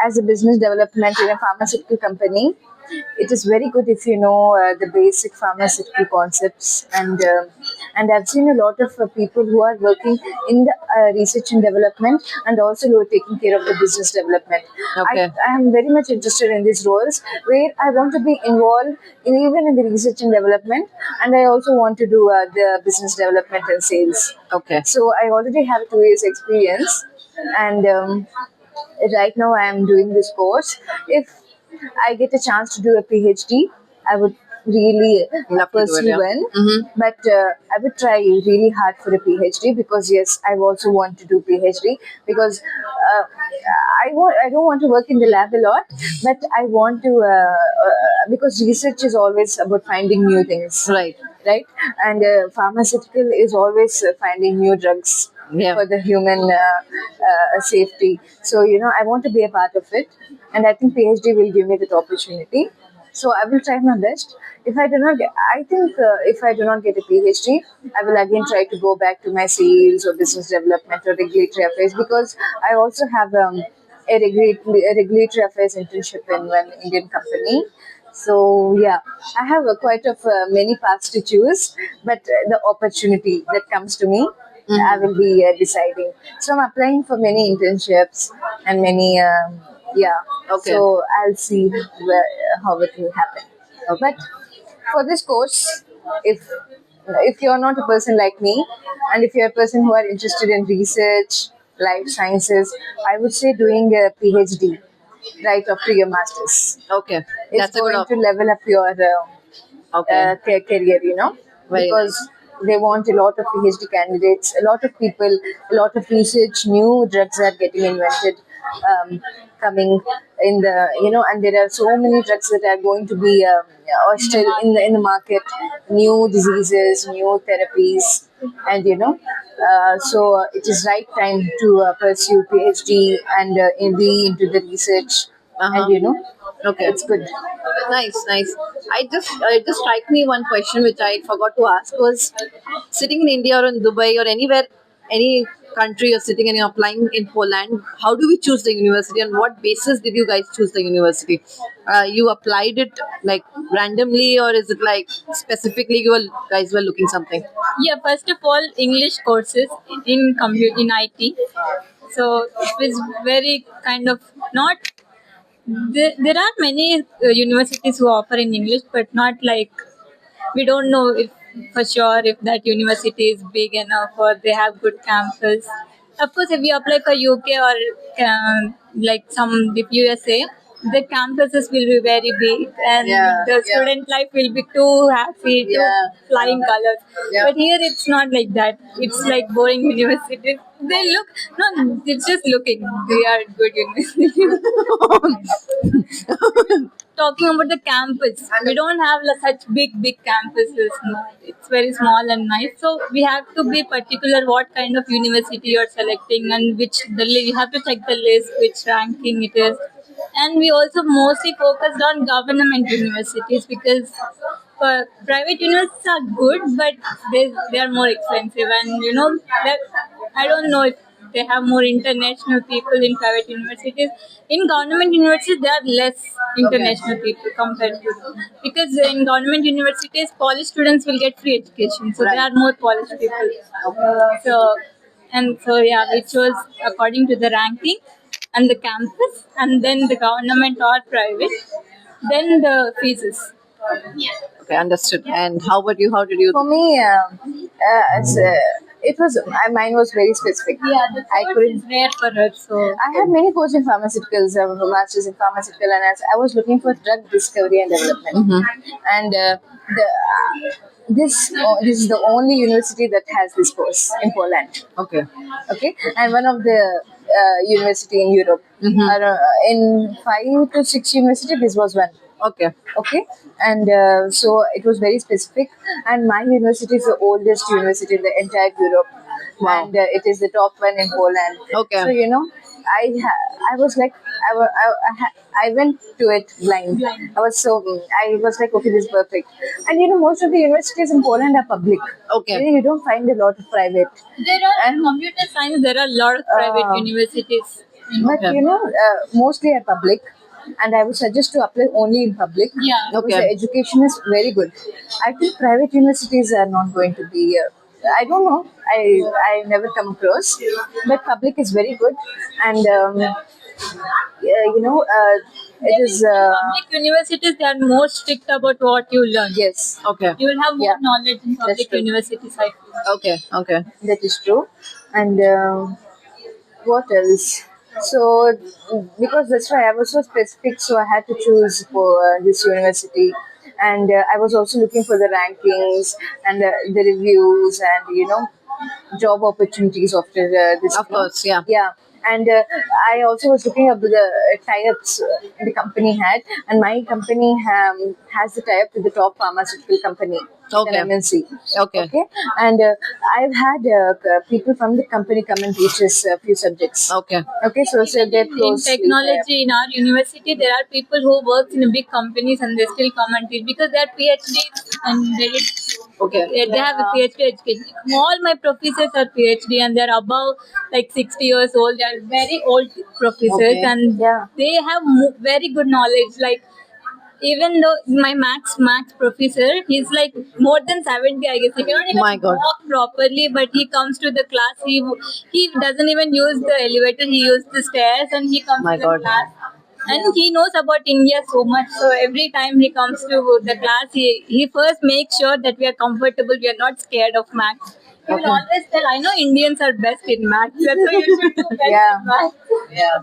as a business development in a pharmaceutical company, it is very good if you know the basic pharmaceutical concepts, and I've seen a lot of people who are working in the research and development, and also who are taking care of the business development. Okay. I am very much interested in these roles where I want to be involved even in the research and development, and I also want to do the business development and sales. Okay. So I already have 2 years experience, and right now I am doing this course. If I get a chance to do a PhD, I would really Love to do it, pursue yeah. one. But I would try really hard for a PhD, because yes, I also want to do PhD, because I don't want to work in the lab a lot, but I want to because research is always about finding new things, Right. right? And pharmaceutical is always finding new drugs Yeah. for the human safety. So I want to be a part of it, and I think PhD will give me that opportunity. So I will try my best. If I do not get, I think if I do not get a PhD, I will again try to go back to my sales or business development or regulatory affairs, because I also have a regulatory affairs internship in one Indian company. So yeah, I have quite of many paths to choose, but the opportunity that comes to me, I will be deciding. So I'm applying for many internships and many yeah. Okay. So I'll see how it will happen. But for this course, if you're not a person like me, and if you're a person who are interested in research, life sciences, I would say doing a PhD right after your masters. Okay. It's That's a good going to option. level up your Okay. career, Very because they want a lot of PhD candidates, a lot of people, a lot of research, new drugs are getting invented, coming in and there are so many drugs that are going to be or still in the market, new diseases, new therapies, and so it is right time to pursue PhD and be into the research, Uh-huh. and Okay. it's good. Nice, nice. It just strike me one question which I forgot to ask was, sitting in India or in Dubai or anywhere, any country you're sitting and you're applying in Poland, how do we choose the university and what basis did you guys choose the university? You applied it like randomly, or is it like specifically guys were looking something? Yeah, first of all, English courses in in IT. So it was very kind of not. There are many universities who offer in English, but not like we don't know if for sure if that university is big enough or they have good campus. Of course, if you apply for UK or like some the USA, the campuses will be very big and Yeah, the yeah. student life will be too happy, too Yeah. flying colors. Yeah. But here it's not like that. It's like boring universities. They look no, it's just looking. They are good universities. Talking about the campus, we don't have such big campuses. No. It's very small and nice. So we have to be particular what kind of university you're selecting and which you have to check the list, which ranking it is. And we also mostly focused on government universities because private universities are good, but they are more expensive. And that I don't know if they have more international people in private universities. In government universities, there are less international people compared to because in government universities, college students will get free education, so there are more college people. So yeah, we chose according to the ranking and the campus, and then the government or private, then the fees. Okay, understood. And how about you? How did you? For me, it was mine was very specific. Yeah, the I course couldn't. is rare for us. So I had many courses in pharmaceuticals, masters in pharmaceutical, and I was looking for drug discovery and development. And this is the only university that has this course in Poland. Okay. Okay, and one of the university in Europe. In 5 to 6 university, this was one. Okay. Okay, and so it was very specific, and my university is the oldest university in the entire Europe. Wow. And it is the top one in Poland. Okay. So I was like I went to it blind. I was like, okay, this is perfect. And most of the universities in Poland are public. Okay. You don't find a lot of private. there are in computer science. There are a lot of private universities. But Okay. mostly are public, and I would suggest to apply only in public. Yeah. Because Okay. the education is very good. I think private universities are not going to be. I don't know. I never come across, but public is very good, and yeah, it is. Public universities, they are more strict about what you learn. Yes, Okay. You will have more Yeah. knowledge in That's public true. universities. I feel. Okay. Okay. that is true, and. What else? So, because that's why I was so specific, so I had to choose for this university, and I was also looking for the rankings and the reviews and job opportunities after this. Of course, yeah. Yeah. And I also was looking up the tie-ups the company had, and my company has the tie-up with the top pharmaceutical company, Okay. an MNC. Okay. Okay, and I've had people from the company come and teach us a few subjects. Okay. Okay, so they're In closely. technology, in our university, there are people who work in big companies and they still come and teach because they are PhDs and they did. Okay. They have a PhD education. All my professors are PhD and they're above like 60 years old. They are very old professors Okay. and Yeah. they have very good knowledge. Like even though my max professor, he's like more than 70, I guess. He cannot even My God. walk properly, but he comes to the class. He doesn't even use the elevator. He uses the stairs and he comes My to the God. class. And he knows about India so much. So every time he comes to the class, he first makes sure that we are comfortable. We are not scared of maths. He will always tell, I know Indians are best in maths. That's why you should do best Yeah. in maths. Yeah.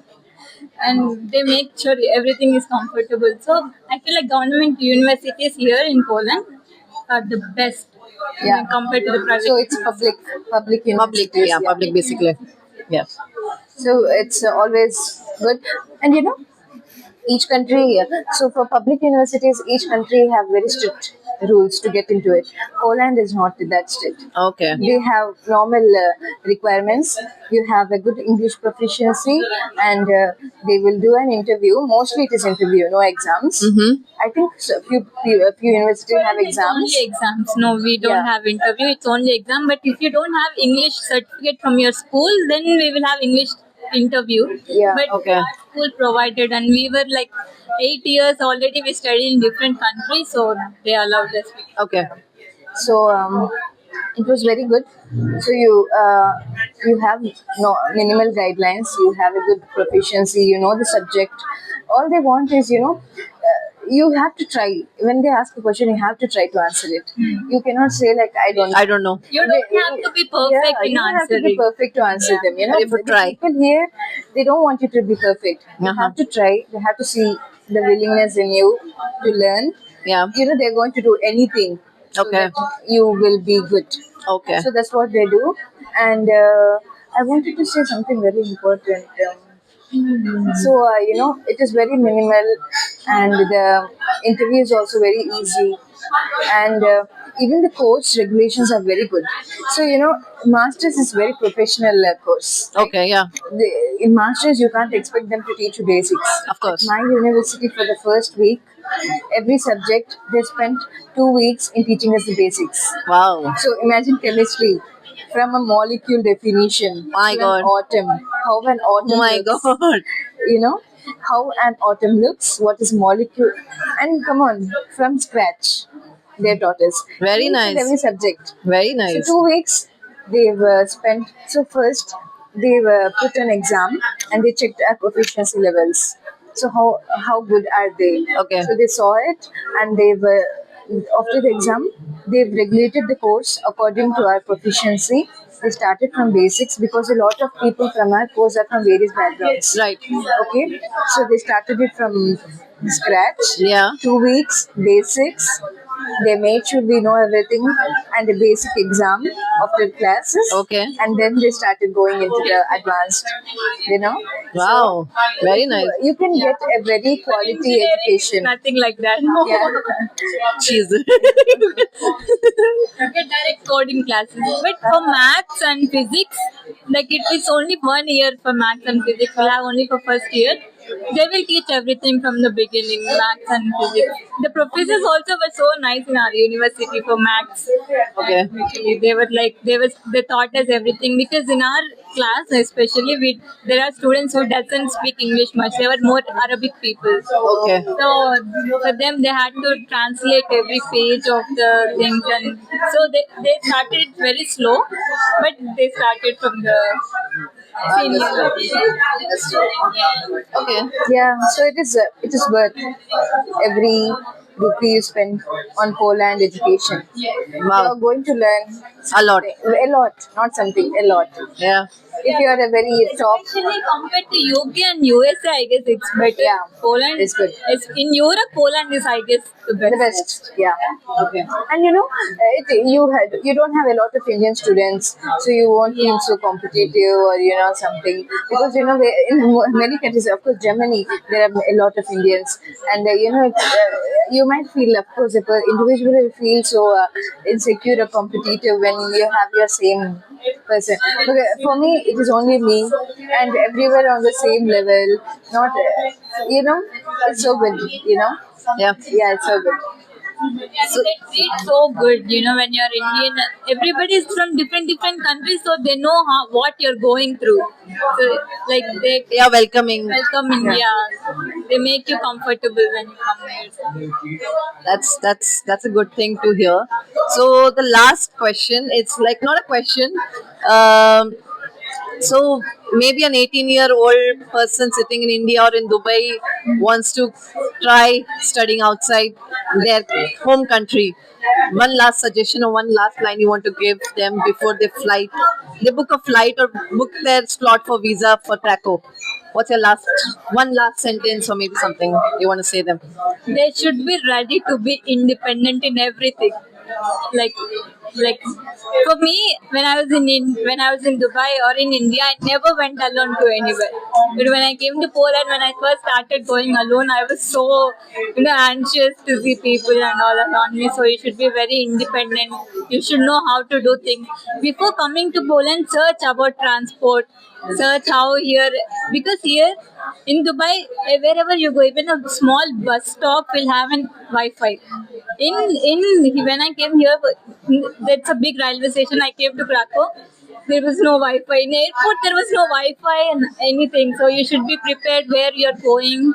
And they make sure everything is comfortable. So I feel like government universities here in Poland are the best Yeah. compared to the private. So it's public Public. universities. Yeah. Public, basically. Yeah. So it's always good, and each country. So for public universities, each country have very strict rules to get into it. Poland is not that strict. Okay. They have normal requirements. You have a good English proficiency, and they will do an interview. Mostly, it is interview, no exams. I think few universities have It's exams. only exams. No, we don't Yeah. have interview. It's only exam. But if you don't have English certificate from your school, then we will have English interview. Yeah, But okay. our school provided, and we were like 8 years already. We studied in different countries, so they allowed us. Okay. So it was very good. So you have no minimal guidelines. You have a good proficiency. You know the subject. All they want is you have to try. When they ask a question, you have to try to answer it. You cannot say like I don't. I don't know. You don't have to be perfect in you don't have to be answering. perfect to answer them. But if you the try. people here, they don't want you to be perfect. You Uh-huh. have to try. They have to see the willingness in you to learn. Yeah. They're going to do anything so Okay. that you will be good. Okay. So that's what they do. And I wanted to say something very important. So it is very minimal, and the interview is also very easy, and even the course regulations are very good. So masters is very professional course. Okay. Yeah. In masters, you can't expect them to teach you basics. Of course. At my university, for the first week, every subject they spent 2 weeks in teaching us the basics. Wow. So imagine chemistry from a molecule definition My to God. an atom. How an atom Oh my looks. God. How an atom looks, what is molecule, and come on, from scratch, they taught us. Very Each and nice. every subject. Very So nice. 2 weeks they've spent. So first they've put an exam and they checked our proficiency levels. So how good are they? Okay. So they saw it, and they've after the exam they've regulated the course according to our proficiency. They started from basics because a lot of people from our course are from various backgrounds. Right. Okay, so they started it from scratch. Yeah. 2 weeks basics. They made sure we know everything, and the basic exam after classes. Okay. And then they started going into the advanced. Wow. Very nice. You can get a very quality Engineering, education. nothing like that. Yeah. Cheese. You get direct coding classes. But for maths and physics, like it is only 1 year for maths and physics. We'll have only for first year. They will teach everything from the beginning, maths and physics. The professors also were so nice in our university for maths. Okay. Actually, they taught us everything, because in our class especially there are students who doesn't speak English much. They were more Arabic people. Okay. So for them they had to translate every page of the things, and so they started very slow, but they started from the senior. Okay. Yeah, so it is worth every rupee you spend on Poland education. Wow. You're going to learn A lot. a lot, not something, a lot. Yeah. If you are a very top, Especially compared to UK and USA, I guess it's better. Yeah, Poland it's good. In Europe, Poland is, I guess, the best. the best, yeah. And you don't have a lot of Indian students, so you won't feel so competitive or something, because in many countries, of course Germany, there are a lot of Indians, and you might feel, of course, if an individual will feel so insecure or competitive when you have your same person. But for me, it is only me, and everywhere on the same level. Not, it's so good. Yeah. Yeah, it's so good. So they treat so good, when you're Indian. Everybody is from different countries, so they know what you're going through. So like they They are welcoming. welcome India. They make you comfortable when you come here. That's a good thing to hear. So the last question, it's like not a question. So maybe an 18-year-old person sitting in India or in Dubai wants to try studying outside their home country. One last suggestion or one last line you want to give them before they book a flight or book their slot for visa for Krakow. What's your one last sentence or maybe something you want to say them? They should be ready to be independent in everything. Like for me, when I was in Dubai or in India, I never went alone to anywhere. But when I came to Poland, when I first started going alone, I was so anxious to see people and all around me. So you should be very independent. You should know how to do things before coming to Poland. Search about transport. Search how here, because here in Dubai, wherever you go, even a small bus stop will have an Wi-Fi. In when I came here, that's a big railway station. I came to Krakow. There was no Wi-Fi in airport. There was no Wi-Fi and anything. So you should be prepared where you're going.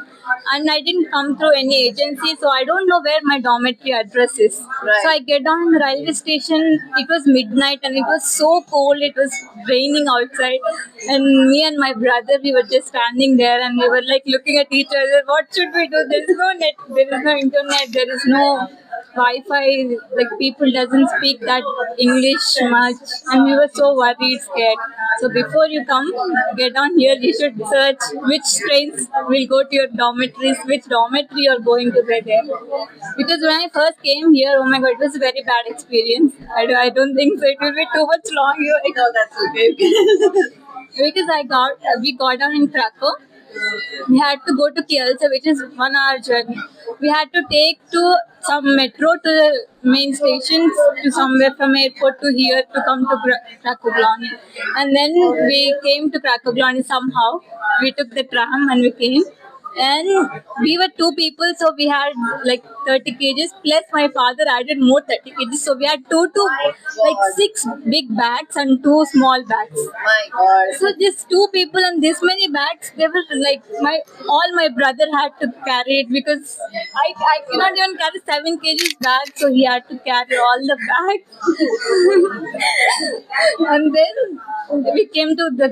And I didn't come through any agency, so I don't know where my dormitory address is. Right. So I get down in the railway station. It was midnight and it was so cold. It was raining outside, and me and my brother, we were just standing there and we were like looking at each other. What should we do? There is no net. There is no internet. There is no Wi-Fi, like people doesn't speak that English much, and we were so worried, scared. So before you come, get on here, you should search which trains will go to your dormitories, which dormitory you're going to get there. Because when I first came here, oh my god, it was a very bad experience. I don't think so. It will be too much long here. No, that's okay. Because we got down in Krakow. We had to go to Kielce, which is 1 hour journey. We had to take to some metro to the main stations, to somewhere from airport to here to come to Krakow Glony. And then we came to Krakow Glony somehow. We took the tram and we came. And we were 2 people, so we had like 30 kgs. Plus, my father added more 30 kgs. So we had like 6 big bags and 2 small bags. My God. So just 2 people and this many bags, they were like all my brother had to carry it, because I cannot even carry 7 kgs bag, so he had to carry all the bags. And then we came to the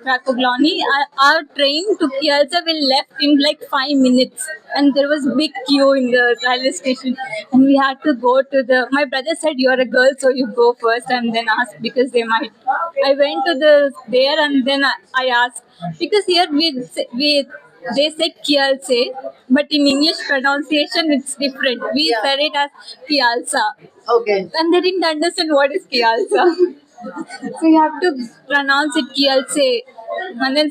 Krakow Glony. Our train to Kielce will left in like 5 minutes, and there was big queue in the railway station, and we had to go to the. My brother said, "You're a girl, so you go first, and then ask, because they might." I went to there, and then I asked, because here they said Kielce, but in English pronunciation it's different. We Yeah. said it as Kialsa, Okay. and they didn't understand what is Kialsa. So you have to pronounce it Kielce. And then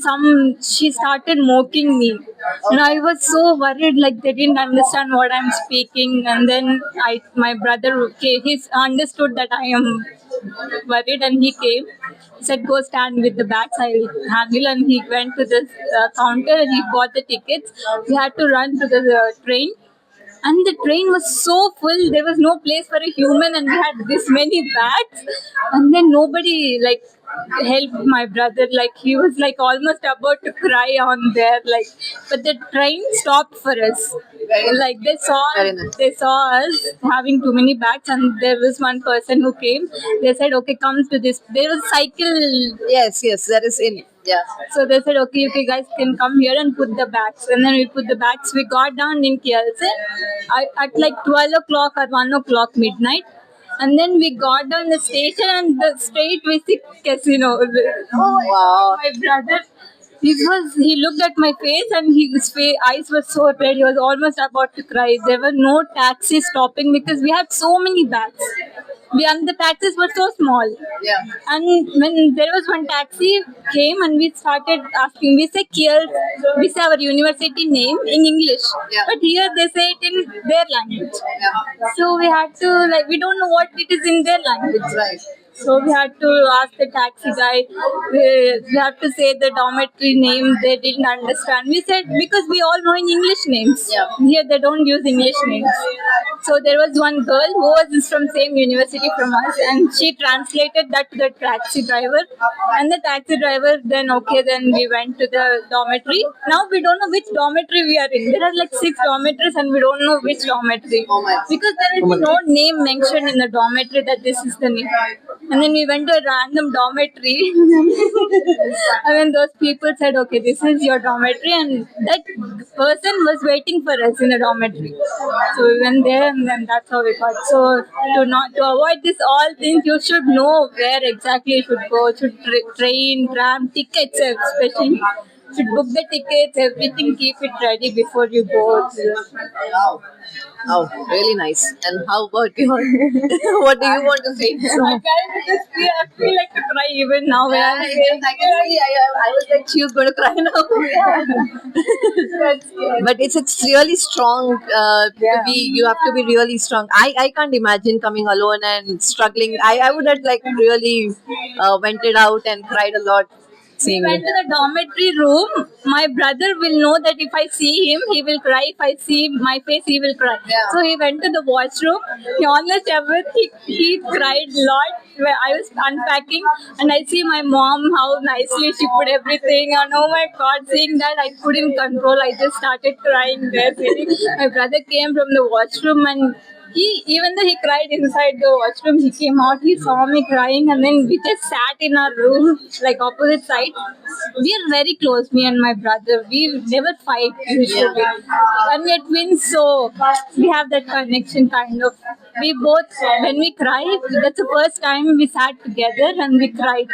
she started mocking me. And I was so worried, like they didn't understand what I'm speaking. And then my brother came, he understood that I am worried, and he came. He said, "Go stand with the bags, I'll handle." And he went to the counter and he bought the tickets. We had to run to the train. And the train was so full, there was no place for a human, and we had this many bags. And then nobody helped my brother. Like he was like almost about to cry on there. But the train stopped for us. Very Like Very nice. they saw us having too many bags, and there was one person who came. They said, "Okay, come to this." There was cycle. Yes, that is in. Yeah. So they said, "Okay, you guys can come here and put the bags." And then we put the bags. We got down in Kielce at like 12 o'clock or 1 o'clock midnight. And then we got down the station, and the straight we see casino. Wow. My brother, he looked at my face, and his eyes were so red. He was almost about to cry. There were no taxis stopping because we had so many bags. And the taxis were so small. Yeah. And when there was one taxi came, and we started asking, we say we say our university name in English, Yeah. but here they say it in their language. Yeah. So we had to we don't know what it is in their language. Right. So we had to ask the taxi guy. We have to say the dormitory name. They didn't understand. We said, because we all know in English names. Yeah. Here they don't use English names. So there was one girl who was from same university from us, and she translated that to the taxi driver. And the taxi driver then we went to the dormitory. Now we don't know which dormitory we are in. There are like 6 dormitories, and we don't know which dormitory, Oh my. because there is no name mentioned in the dormitory that this is the name. And then we went to a random dormitory. And then those people said, "Okay, this is your dormitory." And that person was waiting for us in the dormitory. So we went there, and then that's how we got. So to avoid this all things, you should know where exactly you should go. Should train, tram, tickets especially. Should book the tickets, everything, keep it ready before you go. Wow. Oh, really nice. And how about you? What do you want to say? I feel like to cry even now when I'm saying I can see. I was like, she was going to cry now. But it's really strong to Yeah. be. You have to be really strong. I can't imagine coming alone and struggling. I would have like really vented out and cried a lot we seeing went you. to the dormitory room. My brother will know that if I see him, he will cry. If I see my face, he will cry. Yeah. So he went to the washroom. He almost everything. He cried a lot. Where I was unpacking and I see my mom how nicely she put everything. And oh my God, seeing that I couldn't control. I just started crying there. My brother came from the washroom and even though he cried inside the washroom, he came out, he saw me crying, and then we just sat in our room, like opposite side. We are very close, me and my brother. We never fight usually. And we are twins, so we have that connection kind of. We both, when we cry, that's the first time we sat together and we cried.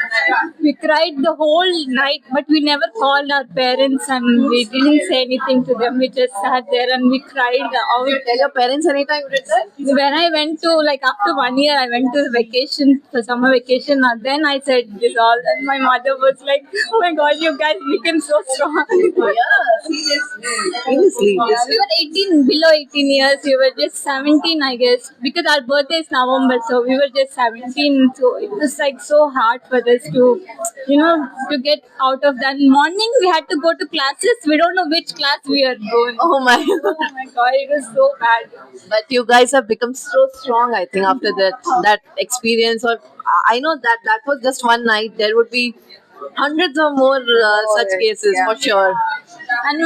We cried the whole night, but we never called our parents and we didn't say anything to them. We just sat there and we cried out. Tell your parents anytime you did that? When I went to, like, after 1 year, I went to vacation for summer vacation. And then I said this all, and my mother was like, "Oh my God, you guys became so strong." Yeah, seriously. Yeah, we were 18, below 18 years. We were just 17, I guess, because our birthday is November, so we were just 17. So it was like so hard for us to get out of that. Morning, we had to go to classes. We don't know which class we are going. Oh my Oh my God, it was so bad. But you guys have become so strong, I think, after that experience. Or I know that was just one night. There would be hundreds of more such cases Yeah. for sure. And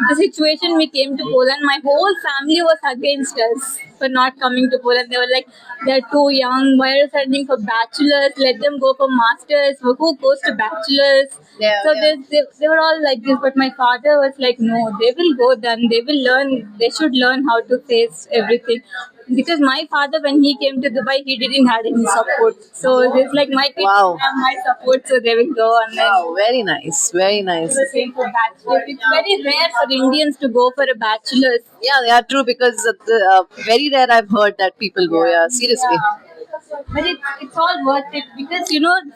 the situation we came to Poland, my whole family was against us for not coming to Poland. They were like, they're too young. Why are you sending for bachelors? Let them go for masters. Who goes to bachelors? Yeah, So yeah. they were all like this. But my father was like, no, they will go then. They will learn. They should learn how to face everything. Because my father, when he came to Dubai, he didn't have any support. So it's like my kids Wow. have my support, so they will go and then Wow, very nice, very nice. the same for bachelors. It's very rare for Indians to go for a bachelor's. Yeah, they are true because very rare I've heard that people go. Yeah, seriously. But it's all worth it because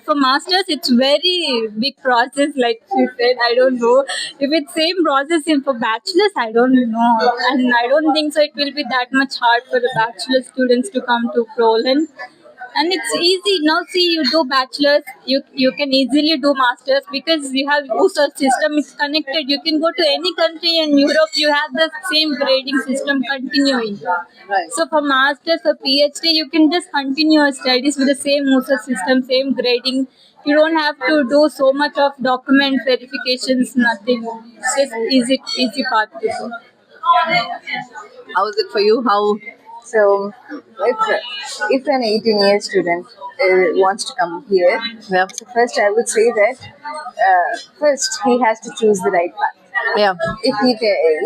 for masters it's very big process. Like she said, I don't know if it's same process in for bachelors. I don't know, and I don't think so. It will be that much hard for the bachelor students to come to Poland. And it's easy now. See, you do bachelors, you can easily do masters because you have USER system. It's connected. You can go to any country in Europe. You have the same grading system continuing. Right. So for masters or PhD, you can just continue your studies with the same USER system, same grading. You don't have to do so much of document verifications. Nothing. It's just easy path to go. How is it for you? How? So, if an 18-year student wants to come here, Yeah. so first I would say that first he has to choose the right path. Yeah. If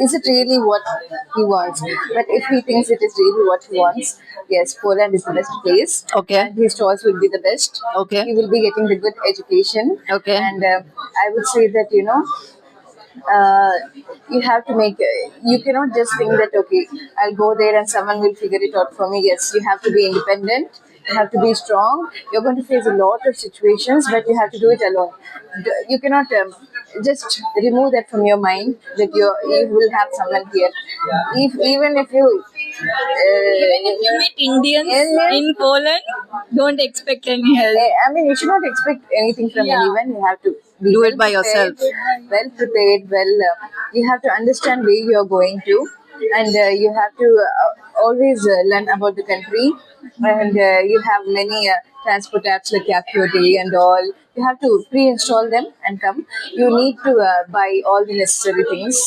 is it really what he wants? But if he thinks it is really what he wants, yes, Poland is the best place. Okay. And his choice will be the best. Okay. He will be getting the good education. Okay. And I would say that you have to make you cannot just think that okay, I'll go there and someone will figure it out for me. Yes, you have to be independent, you have to be strong. You're going to face a lot of situations, but you have to do it alone. You cannot just remove that from your mind that you will have someone here. Even if you Even if you meet Indians Indians- in Poland, don't expect any help. I mean, you should not expect anything from Yeah. anyone. You have to be Do well it by yourself. Well prepared. You have to understand where you are going to, and you have to always learn about the country. And you have many transport apps like Yakuti and all. You have to pre-install them and come. You need to buy all the necessary things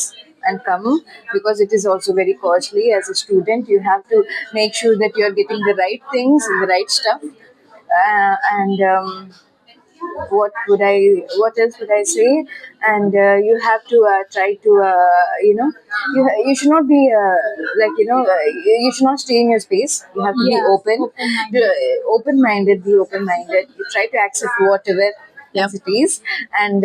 and come because it is also very costly. As a student, you have to make sure that you are getting the right things and the right stuff. And what else would I say? And you have to try to you should not be you should not stay in your space. You have to be Yeah, open, open-minded. be open-minded. You try to accept whatever Yeah. as it is, and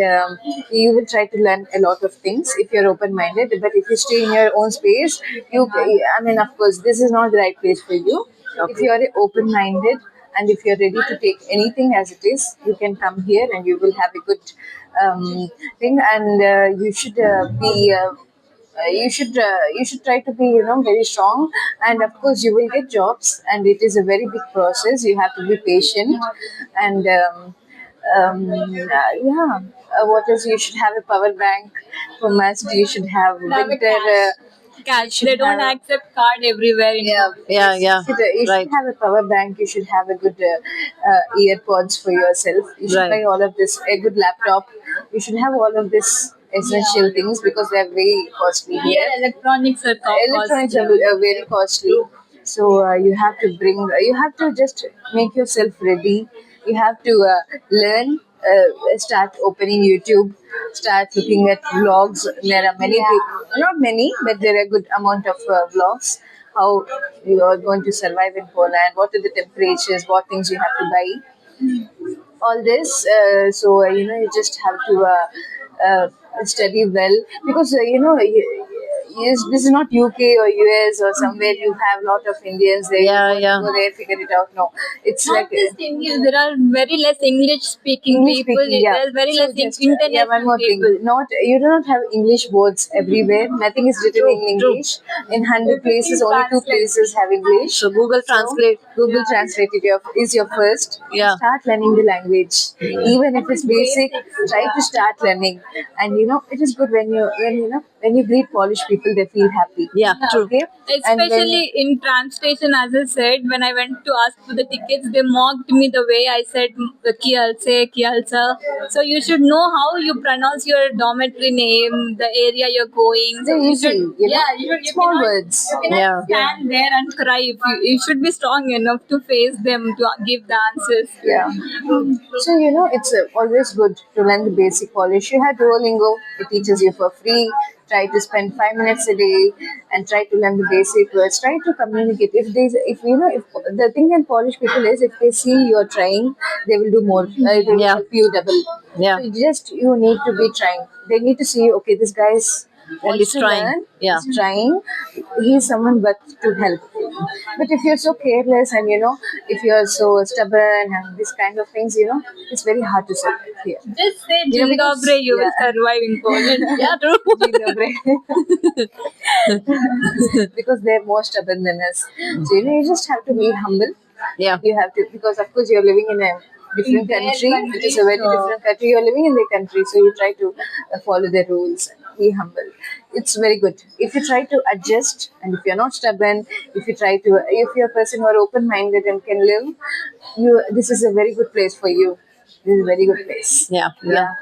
you will try to learn a lot of things if you're open-minded. But if you stay in your own space, I mean, of course, this is not the right place for you. If you are open-minded and if you're ready to take anything as it is, you can come here and you will have a good thing. And you should be. You should try to be very strong, and of course you will get jobs, and it is a very big process. You have to be patient, and yeah. What else? You should have a power bank for must. You should have Have a winter. cash. They don't have- accept card everywhere in Yeah, yeah, yeah. you Right. should have a power bank. You should have a good earpods for yourself. You should Right. buy all of this. A good laptop. You should have all of this essential things because they are very costly here. Here, electronics are Electronics costly. are very costly, so you have to bring. You have to just make yourself ready. You have to learn. Start opening YouTube. Start looking at vlogs. There are many people, not many, but there are a good amount of vlogs. How you are going to survive in Poland? What are the temperatures? What things you have to buy? All this. So you just have to study well because yes, this is not UK or US or somewhere you have a lot of Indians there. Yeah, You yeah. go there, figure it out. No, it's Not like just English, there are very less English speaking English people. speaking. Yeah, There's very so less just, international yeah. One more people. thing. Not you do not have English boards everywhere. Nothing is written in English. In 100 places, only 2 places have English. So Google Translate. Google Translate is your first. Yeah. Start learning the language, even if it's basic. Try to start learning, and it is good when you greet Polish people, they feel happy. Yeah, true. Okay, and when Especially in train station, as I said, when I went to ask for the tickets, they mocked me the way I said Kielce, Kielce. So you should know how you pronounce your dormitory name, the area you're going. they're You easy, should- you know, yeah, you small cannot- words. You cannot Yeah. stand there and cry. You should be strong enough to face them to give the answers. Yeah. So it's always good to learn the basic Polish. You have Duolingo; it teaches you for free. Try to spend 5 minutes a day and try to learn the basic words. Try to communicate. If the thing in Polish people is, if they see you're trying, they will do more. They will Yeah. help you double. Yeah. So you need to be trying. They need to see, okay, this guy is wants he's to trying. learn. Yeah. He's trying. He's someone but to help. But if you're so careless and if you're so stubborn and this kind of things, it's very hard to survive here. Just say You know, Dzień because- dobry, you will yeah. survive in Poland. Yeah, true. Because they're more stubborn than us. So you just have to be humble. Yeah. You have to, because of course you're living in a different their country. country, It is a very so- different country. You're living in the country, so you try to follow the rules. Be humble. It's very good. If you try to adjust, and if you're not stubborn, if you're a person who are open-minded and can live, this is a very good place for you. This is a very good place. Yeah, yeah.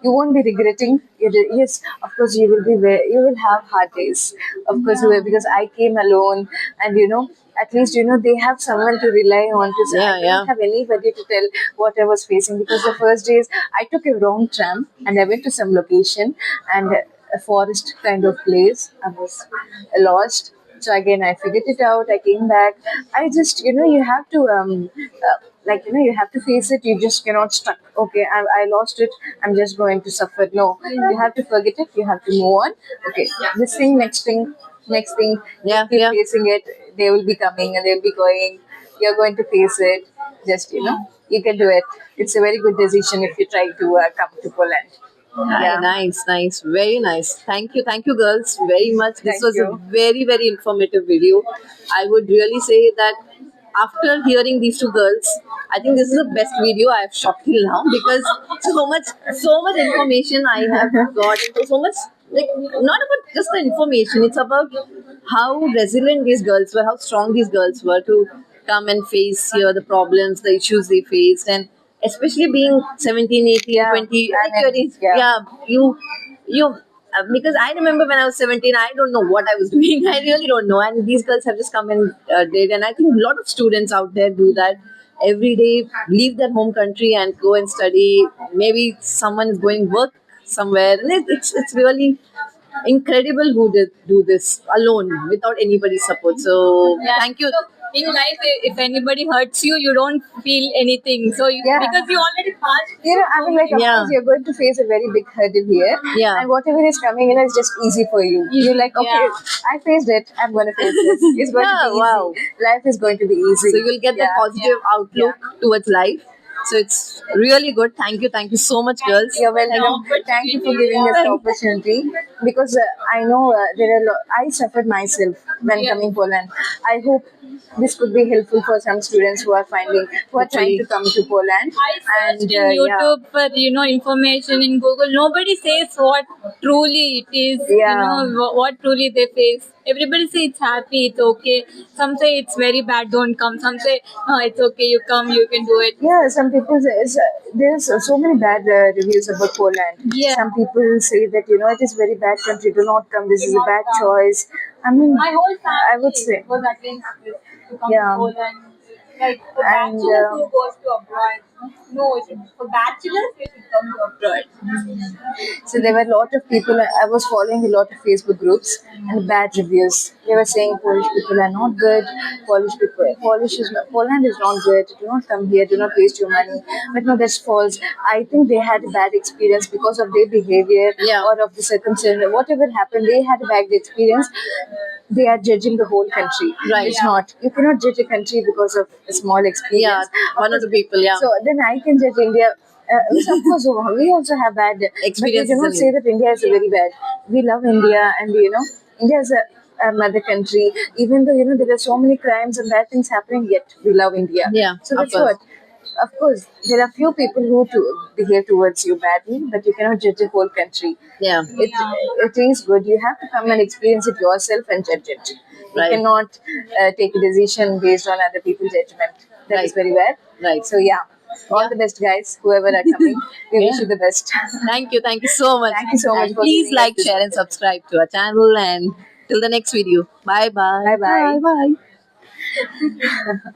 You won't be regretting. Yes, of course you will be. You will have hard days. Of course, you will, because I came alone, and at least they have someone to rely on. To say, Yeah, I yeah. don't have anybody to tell what I was facing, because the first days I took a wrong tram and I went to some location and a forest kind of place. I was lost. So again, I figured it out. I came back. I just, you have to, you have to face it. You just cannot stuck. Okay, I lost it. I'm just going to suffer. No, you have to forget it. You have to move on. Okay, this thing, next thing, next thing. Yeah, Keep yeah. facing it. They will be coming and they'll be going. You're going to face it. Just, you can do it. It's a very good decision if you try to come to Poland. Yeah. Nice, nice, very nice. Thank you, girls, very much. This Thank was you. a very, very informative video. I would really say that after hearing these two girls, I think this is the best video I have shot till now, because so much information I have got. So much, like, not about just the information. It's about how resilient these girls were, how strong these girls were to come and face here the problems, the issues they faced, and especially being 17, 18, Yeah, 20, I like mean, you're- yeah. you because I remember when I was 17, I don't know what I was doing. I really don't know. And these girls have just come and did. And I think a lot of students out there do that every day, leave their home country and go and study. Maybe someone is going work somewhere. And it's really incredible who did do this alone without anybody's support. So Yeah. thank you. in life, if anybody hurts you, you don't feel anything. So Yeah. because you already passed. You know, I mean, like, of Yeah. course, you're going to face a very big hurdle here. Yeah. And whatever is coming in is just easy for you. You're like, okay, Yeah. I faced it. I'm going to face this. It's going to Yeah, be easy. wow. Life is going to be easy. So you'll get that Yeah. positive outlook towards life. So it's really good. Thank you so much, girls. You're welcome. Thank you for giving us the opportunity because I know there are. I suffered myself when Yeah. coming Poland. I hope this could be helpful for some students who are trying Hopefully. to come to Poland. I searched in yeah. YouTube for information in Google. Nobody says what truly it is. Yeah. What truly they face. Everybody say it's happy, it's okay. Some say it's very bad, don't come. Some say no, it's okay, you come, you can do it. Yeah, some people there's so many bad reviews about Poland. Yeah. Some people say that it is very bad country. Do not come. This is a not bad come. choice. I mean, My whole family I would say. was against this to come Yeah. to Poland. Like for And, bachelors who goes to abroad. No, for bachelors they should come to abroad. So there were a lot of people. I was following a lot of Facebook groups and bad reviews. They were saying Polish people are not good. Poland is not good. Do not come here. Do not waste your money. But no, that's false. I think they had a bad experience because of their behavior Yeah. or of the circumstance. Whatever happened, they had a bad experience. They are judging the whole country. Right. It's not. You cannot judge a country because of a small experience. Yeah, one or two people, yeah. So then I can judge India. Which of course we also have bad Experiences But we cannot in say it. that India is a very bad. We love India, and India is a mother country. Even though there are so many crimes and bad things happening, yet we love India. Yeah, So of that's course. what. Of course, there are few people who behave towards you badly, but you cannot judge the whole country. Yeah. It is good. You have to come and experience it yourself and judge it. You Right. cannot take a decision based on other people's judgment. That is Right. very bad. Right. So yeah, all the best, guys. Whoever are coming, we wish Yeah. you the best. Thank you so much. Thank you so much And for please giving us like, this share, and subscribe to our channel. And till the next video. Bye bye. Bye-bye. Bye bye.